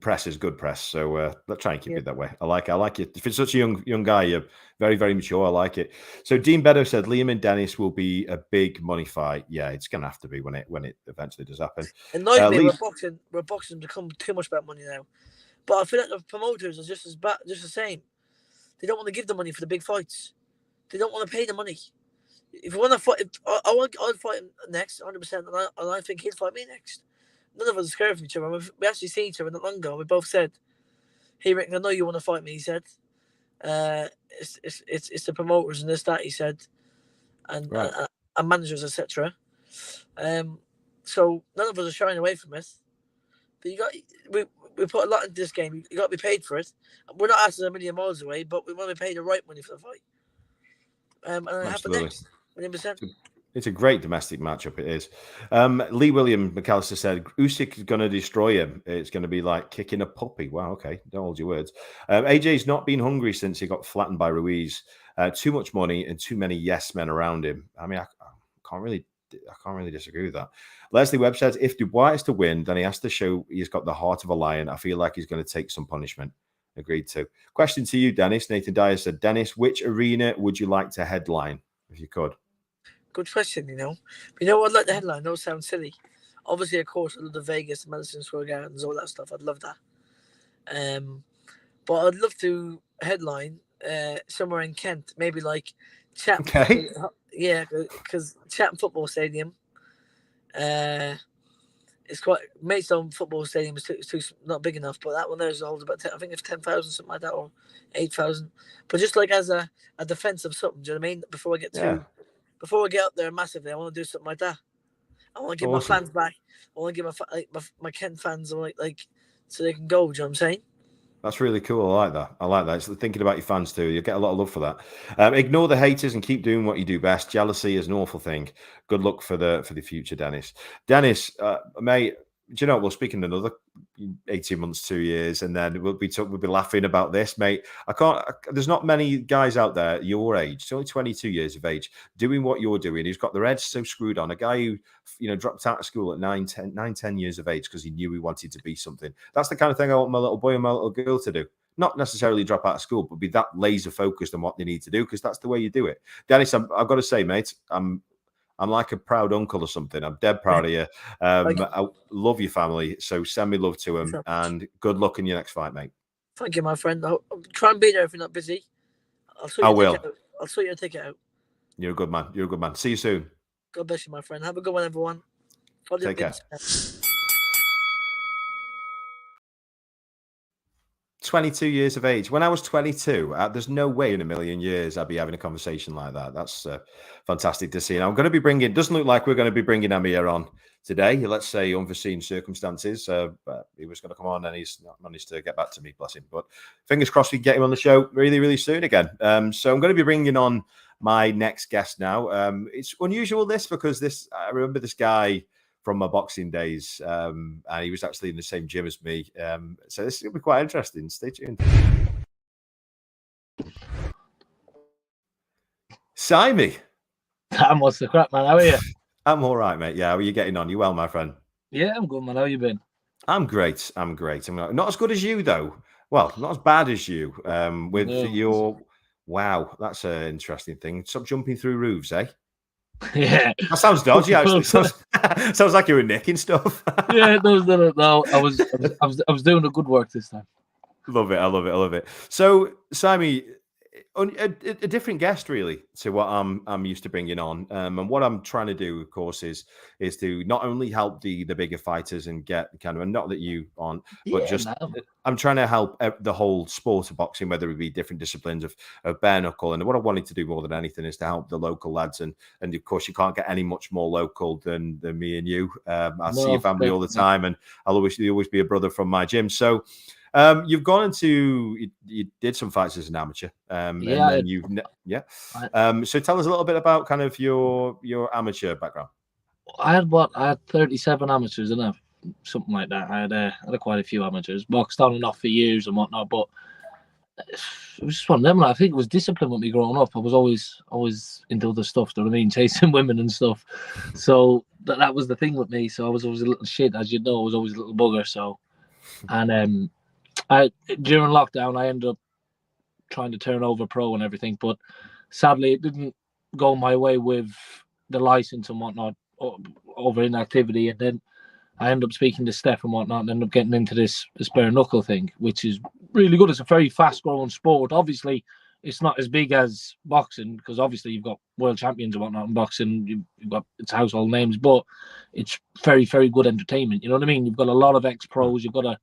press is good press, so let's try and keep it that way. I like it. If it's such a young guy, you're very, very mature. I like it. So Dean Beddoe said Liam and Dennis will be a big money fight. Yeah, it's going to have to be when it eventually does happen. Annoys me, we're boxing become too much about money now. But I feel like the promoters are just the same. They don't want to give the money for the big fights. They don't want to pay the money. If you want to fight, I'll fight him next, 100%, and I think he'll fight me next. None of us are scared of each other. We actually seen each other not long ago. We both said, "Hey, Rick, I know you want to fight me." He said, "It's the promoters and this that." He said, and managers, etc. So none of us are shying away from it. But we put a lot into this game. You got to be paid for it. We're not asking a million miles away, but we want to be paid the right money for the fight. And it happened next, 100%. It's a great domestic matchup. It is. Lee William McAllister said Usyk is going to destroy him. It's going to be like kicking a puppy. Wow. Okay. Don't hold your words. AJ's not been hungry since he got flattened by Ruiz. Too much money and too many yes men around him. I mean, I can't really disagree with that. Leslie Webb says if Dubois is to win, then he has to show he's got the heart of a lion. I feel like he's going to take some punishment. Agreed to. Question to you, Dennis. Nathan Dyer said, Dennis, which arena would you like to headline if you could? Good question, I'd like the headline. Don't sound silly. Obviously, of course, I love the Vegas, Madison Square Gardens, all that stuff. I'd love that. But I'd love to headline somewhere in Kent, maybe like Chatham. Okay. Yeah, because Chatham Football Stadium. It's quite Maidstone Football Stadium is too not big enough, but that one there holds about I think it's 10,000 something like that, or 8,000. But just like as a defense of something, do you know what I mean? Before I get up there massively, I want to do something like that. I want to give my fans back. I want to give my Kent fans like so they can go. Do you know what I'm saying? That's really cool. I like that. It's thinking about your fans too. You get a lot of love for that. Ignore the haters and keep doing what you do best. Jealousy is an awful thing. Good luck for the future, Dennis. Dennis, mate. Do you know we'll speak in another 18 months, 2 years, and then we'll be laughing about this, mate. There's not many guys out there your age. It's only 22 years of age doing what you're doing. Who's got their head so screwed on. A guy who dropped out of school at 9-10 years of age because he knew he wanted to be something. That's the kind of thing I want my little boy and my little girl to do. Not necessarily drop out of school, but be that laser focused on what they need to do, because that's the way you do it. Dennis, I've got to say, mate, I'm like a proud uncle or something. I'm dead proud of you. I love your family, so send me love to them, and good luck in your next fight, mate. Thank you, my friend. I'll try and be there if you're not busy. I'll sort your ticket out. You're a good man. See you soon. God bless you, my friend. Have a good one, everyone. Take care. 22 years of age. When I was 22, there's no way in a million years I'd be having a conversation like that. That's fantastic to see. And I'm going to be doesn't look like we're going to be bringing Amir on today. Let's say unforeseen circumstances. But he was going to come on and he's not managed to get back to me, bless him. But fingers crossed we can get him on the show really, really soon again. So I'm going to be bringing on my next guest now. It's unusual because I remember this guy from my boxing days, and he was actually in the same gym as me. So this is going to be quite interesting. Stay tuned. Simon. Tam, what's the crap, man? How are you? I'm all right, mate. Yeah, how are you getting on? You well, my friend? Yeah, I'm good, man. How you been? I'm great. I'm not as good as you, though. Well, not as bad as you. With your wow, that's an interesting thing. Stop jumping through roofs, eh? Yeah, that sounds dodgy. Actually, sounds like you were nicking stuff. Yeah, no. I was doing the good work this time. Love it. I love it. So, Simon, a different guest really to what I'm used to bringing on, and what I'm trying to do, of course, is to not only help the bigger fighters and get kind of, and not that you aren't, but I'm trying to help the whole sport of boxing, whether it be different disciplines of bare knuckle. And what I wanted to do more than anything is to help the local lads, and of course you can't get any much more local than me and you. I see your family all the time, and I'll always be a brother from my gym. So. You've gone into you did some fights as an amateur, and then so tell us a little bit about kind of your amateur background. I had 37 amateurs, didn't I? Something like that. I had quite a few amateurs, boxed on and off for years and whatnot. But it was just one of them. I think it was discipline with me growing up. I was always into other stuff. Do you know what I mean? Chasing women and stuff. So that was the thing with me. So I was always a little shit, as you know. I was always a little bugger. So and during lockdown, I ended up trying to turn over pro and everything, but sadly, it didn't go my way with the license and whatnot over inactivity. And then I ended up speaking to Steph and whatnot, and ended up getting into this bare knuckle thing, which is really good. It's a very fast-growing sport. Obviously, it's not as big as boxing because obviously you've got world champions and whatnot in boxing. You've got it's household names, but it's very, very good entertainment. You know what I mean? You've got a lot of ex-pros. You've got a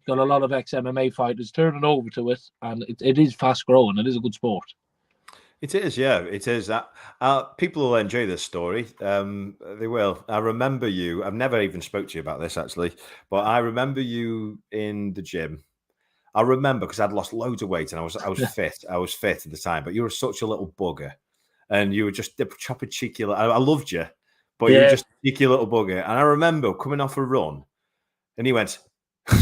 lot of ex-MMA fighters turning over to it, and it is fast-growing. It is a good sport. It is, yeah, it is. People will enjoy this story. They will. I remember you. I've never even spoke to you about this, actually, but I remember you in the gym. I remember because I'd lost loads of weight and I was fit. I was fit at the time, but you were such a little bugger, and you were just a choppy, cheeky. I loved you, but you were just a cheeky little bugger. And I remember coming off a run, and he went,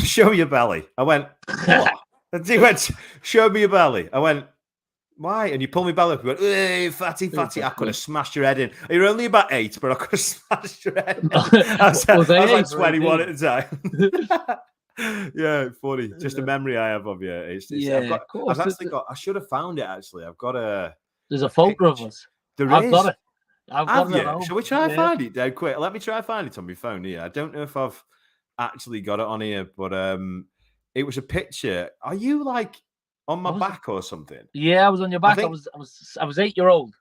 "Show me your belly." I went, "What?" And he went, "Show me your belly." I went, "Why?" And you pulled me belly up. You went, "Hey, fatty." I could have smashed your head in. You're only about 8, but I could have smashed your head in. I was like 21 at the time. Yeah, funny. Just a memory I have of you. I should have found it actually. I've got There's a photo of us. I've got it. Have you? Shall we try and find it dead quick? Let me try and find it on my phone here. I don't know if I've actually got it on here, but it was a picture. Are you like on my back or something? Yeah, I was on your back. I was 8-year-old.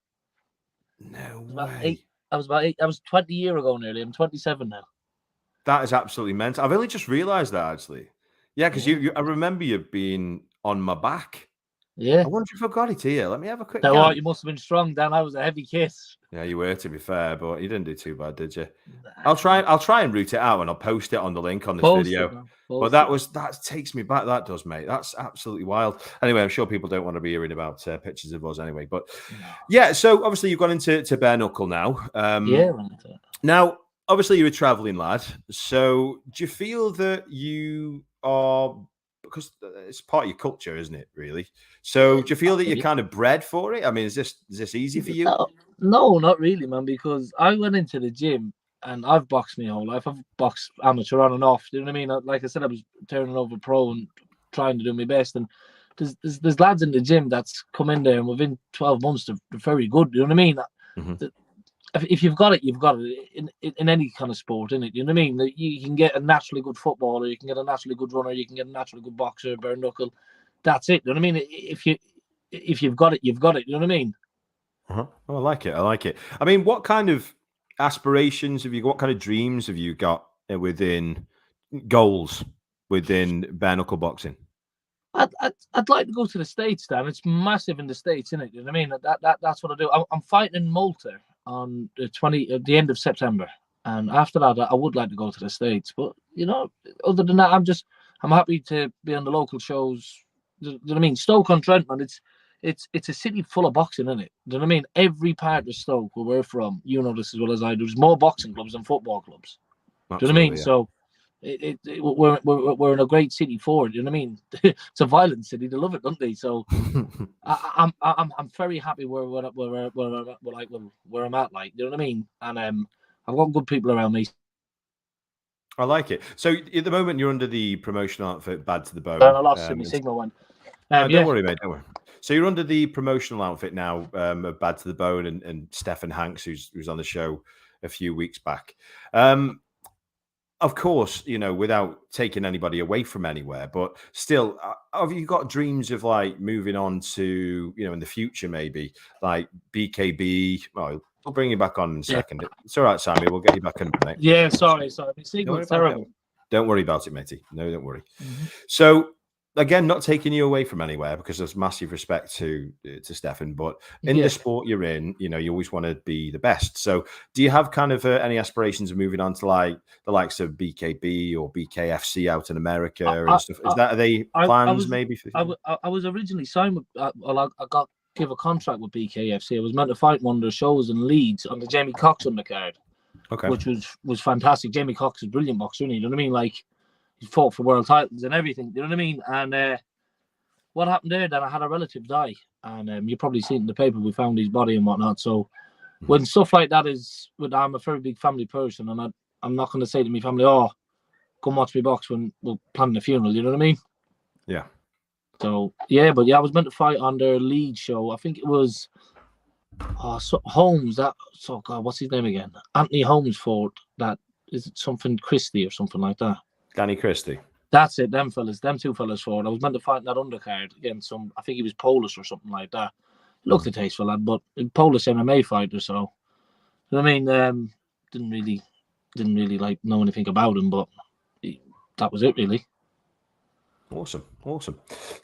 No way. I was about 8. I was 20 years ago nearly. I'm 27 now. That is absolutely mental. I've only just realised that actually. Yeah, because I remember you being on my back. Yeah. I wonder if I got it here. Let me have a quick. You must have been strong, Dan. I was a heavy kiss. Yeah, you were, to be fair, but you didn't do too bad, did you? I'll try and root it out, and I'll post it on the link on this video. But that takes me back. That does, mate. That's absolutely wild. Anyway, I'm sure people don't want to be hearing about pictures of us anyway. But yeah, so obviously you've gone into bare knuckle now. Now, obviously you're a traveling lad. So do you feel that you are, because it's part of your culture, isn't it? Really. So do you feel that you're kind of bred for it? I mean, is this easy for you? No, not really, man. Because I went into the gym and I've boxed my whole life. I've boxed amateur on and off. Do you know what I mean? Like I said, I was turning over pro and trying to do my best. And there's lads in the gym that's come in there and within 12 months they're very good. Do you know what I mean? Mm-hmm. If you've got it, you've got it in any kind of sport, innit? You know what I mean? You can get a naturally good footballer, you can get a naturally good runner, you can get a naturally good boxer, bare knuckle. That's it. You know what I mean? If you've got it, you've got it. You know what I mean? Oh, I like it. I mean, what kind of aspirations have you got? What kind of dreams have you got within goals within bare knuckle boxing? I'd like to go to the States, Dan. It's massive in the States, isn't it? You know what I mean? That's what I do. I'm fighting in Malta on the end of September, and after that, I would like to go to the States. But you know, other than that, I'm happy to be on the local shows. Do you know what I mean? Stoke-on-Trent, man. It's a city full of boxing, isn't it? Do you know what I mean? Every part of Stoke, where we're from, you know this as well as I do. There's more boxing clubs than football clubs. Do you know what I mean? Yeah. So we're in a great city for it. Do you know what I mean? It's a violent city. They love it, don't they? So I'm very happy where I'm at. Like, you know what I mean? And I've got good people around me. I like it. So at the moment, you're under the promotional outfit Bad to the Bone. And I lost my signal one. Don't worry, mate. Don't worry. So you're under the promotional outfit now of Bad to the Bone and Stefan Hanks, who's on the show a few weeks back. Of course, you know, without taking anybody away from anywhere, but still, have you got dreams of like moving on to, you know, in the future, maybe like BKB? Oh, we'll bring you back on in a second. It's all right, Sammy. We'll get you back on, mate. Yeah, sorry. The signal's terrible. Don't worry about it, matey. No, don't worry. So, again, not taking you away from anywhere because there's massive respect to Stefan, but in the sport you're in, you know, you always want to be the best. So do you have kind of any aspirations of moving on to like the likes of BKB or BKFC out in America and stuff? Are they plans maybe? I was originally signed with, I got give a contract with BKFC. I was meant to fight one of their shows in Leeds on the Jamie Cox undercard, which was fantastic. Jamie Cox is a brilliant boxer, you know what I mean? Like, he fought for world titles and everything. You know what I mean? And what happened there? Then I had a relative die, and you probably seen it in the paper. We found his body and whatnot. So when stuff like that is, I'm a very big family person, and I'm not going to say to my family, "Oh, come watch me box" when we're planning a funeral. You know what I mean? Yeah. So I was meant to fight on their lead show. I think it was Holmes. What's his name again? Anthony Holmes fought that. Is it something Christie or something like that? Danny Christie. That's it, them two fellas fought. I was meant to fight in that undercard against I think he was Polish or something like that. Looked a tasteful lad, but a Polish MMA fighter, so you know what I mean? Didn't really like know anything about him, but that was it really. Awesome.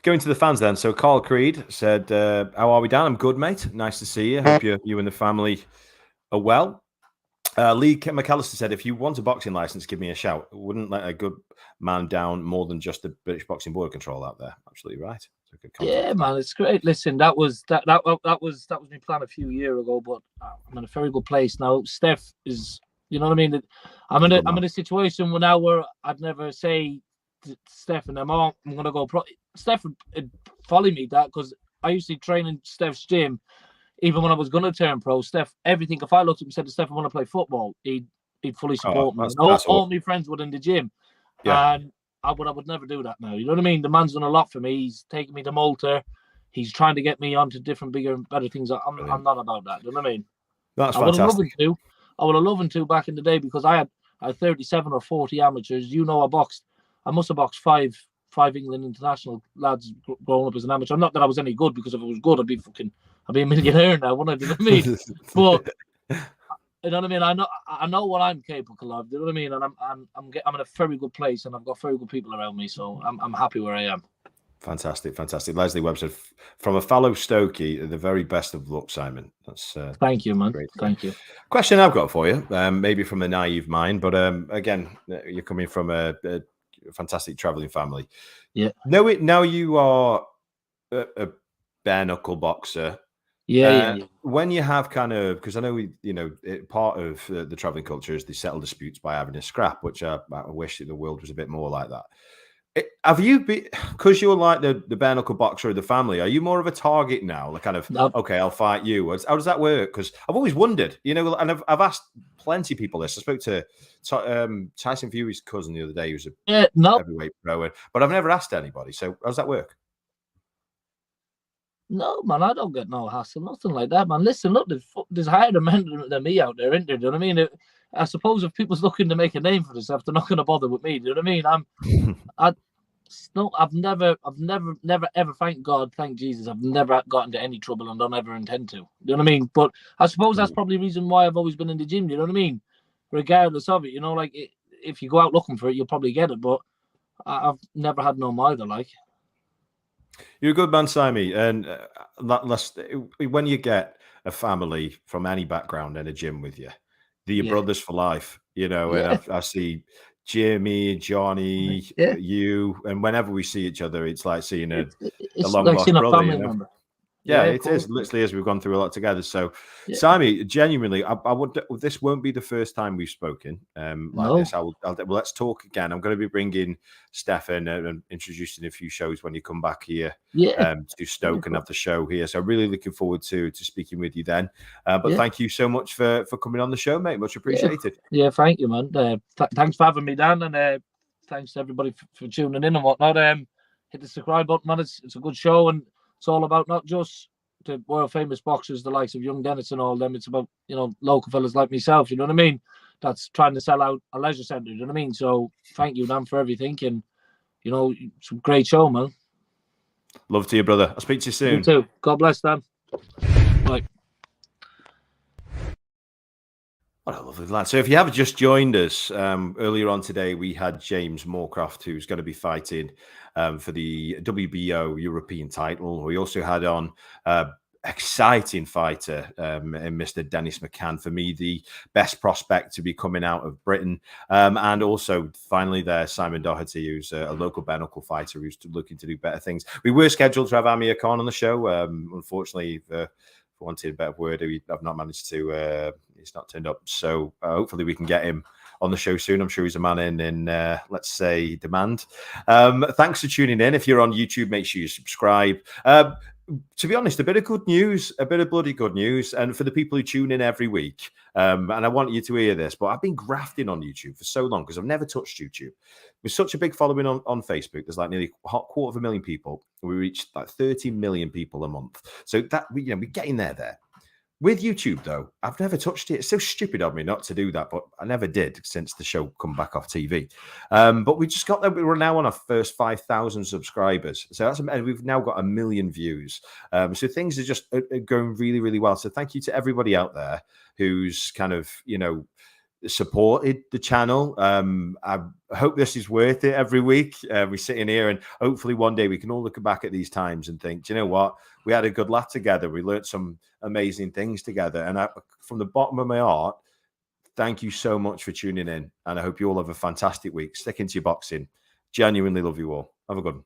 Going to the fans then. So Carl Creed said, how are we, Dan? I'm good, mate. Nice to see you. Hope you and the family are well. Lee McAllister said, if you want a boxing license, give me a shout. Wouldn't let a good man down more than just the British Boxing Board control out there. Absolutely right. Yeah, man, it's great. Listen, that was my plan a few years ago, but I'm in a very good place now. Steph is, you know what I mean? I'm in a situation where I'd never say to Steph and them, I'm going to go pro. Steph would follow me that because I used to train in Steph's gym. Even when I was going to turn pro, Steph, everything, if I looked at him and said to Steph, I want to play football, he'd fully support me. All my friends were in the gym. Yeah. And I would never do that now. You know what I mean? The man's done a lot for me. He's taken me to Malta. He's trying to get me onto different, bigger and better things. I'm not about that. You know what I mean? That's fantastic. I would have loved him to back in the day because I had 37 or 40 amateurs. You know, I must have boxed five England international lads growing up as an amateur. Not that I was any good, because if I was good, I'd be a millionaire now, wouldn't I? Do you know what I mean? But you know what I mean? I know what I'm capable of. Do you know what I mean? And I'm in a very good place, and I've got very good people around me, so I'm happy where I am. Fantastic. Leslie Webb said, from a fellow Stokey, the very best of luck, Simon. That's thank you, man. Great. Thank you. Question I've got for you, maybe from a naive mind, but again, you're coming from a fantastic traveling family. Yeah. Now you are a bare knuckle boxer. Yeah. When you have kind of, because I know part of the traveling culture is they settle disputes by having a scrap, which I wish the world was a bit more like that. Have you been, because you're like the bare knuckle boxer of the family, are you more of a target now? Like kind of, okay, I'll fight you. How does that work? Because I've always wondered, and I've asked plenty of people this. I spoke to Tyson Fury's cousin the other day, who's a heavyweight pro, but I've never asked anybody. So how does that work? No, man, I don't get no hassle, nothing like that, man. Listen, look, there's higher men than me out there, isn't there? Do you know what I mean? I suppose if people's looking to make a name for themselves, they're not going to bother with me. Do you know what I mean? I've never, ever, thank God, thank Jesus, I've never got into any trouble and don't ever intend to. Do you know what I mean? But I suppose that's probably the reason why I've always been in the gym. Do you know what I mean? Regardless of it, like if you go out looking for it, you'll probably get it. But I've never had no either, like. You're a good man, Simon. And when you get a family from any background in a gym with you, they're your brothers for life, And I see Jimmy, Johnny, you, and whenever we see each other, it's like seeing a long lost brother. Yeah, of it course. is. Literally is. We've gone through a lot together. So, Yeah. Simon, genuinely, I would. This won't be the first time we've spoken like No. this. Well, let's talk again. I'm going to be bringing Stefan and introducing a few shows when you come back here. Yeah. To Stoke and have the show here. So, really looking forward to speaking with you then. But Yeah. thank you so much for coming on the show, mate. Much appreciated. Yeah, thank you, man. Thanks for having me, Dan, and thanks to everybody for tuning in and whatnot. Hit the subscribe button, man. It's a good show, and it's all about not just the world famous boxers, the likes of Young Dennis and all them. It's about, you know, local fellas like myself. You know what I mean? That's trying to sell out a leisure centre. You know what I mean? So thank you, Dan, for everything, and you know, it's a great show, man. Love to you, brother. I'll speak to you soon. You too. God bless, Dan. Bye. What a lovely lad. So if you have just joined us, earlier on today, we had James Moorcroft, who's going to be fighting for the WBO European title. We also had on exciting fighter in Mr. Dennis McCann, for me, the best prospect to be coming out of Britain. And also, finally, there, Simon Doherty, who's a local bare knuckle fighter who's looking to do better things. We were scheduled to have Amir Khan on the show. Unfortunately, for wanting a better word, I've not managed to, he's not turned up. So hopefully we can get him on the show soon. I'm sure he's a man in let's say, demand. Thanks for tuning in. If you're on YouTube, make sure you subscribe. To be honest, a bit of good news, a bit of bloody good news. And for the people who tune in every week, and I want you to hear this, but I've been grafting on YouTube for so long because I've never touched YouTube. With such a big following on Facebook, there's like nearly a quarter of a million people. We reach like 30 million people a month. So that, we're getting there. With YouTube, though, I've never touched it. It's so stupid of me not to do that, but I never did since the show come back off TV. But we just got there. We're now on our first 5,000 subscribers. So and we've now got 1 million views. So things are just going really, really well. So thank you to everybody out there who's kind of, supported the channel. I hope this is worth it every week. We sit in here and hopefully one day we can all look back at these times and think, do you know what? We had a good laugh together. We learned some amazing things together. And from the bottom of my heart, thank you so much for tuning in. And I hope you all have a fantastic week. Stick into your boxing. Genuinely love you all. Have a good one.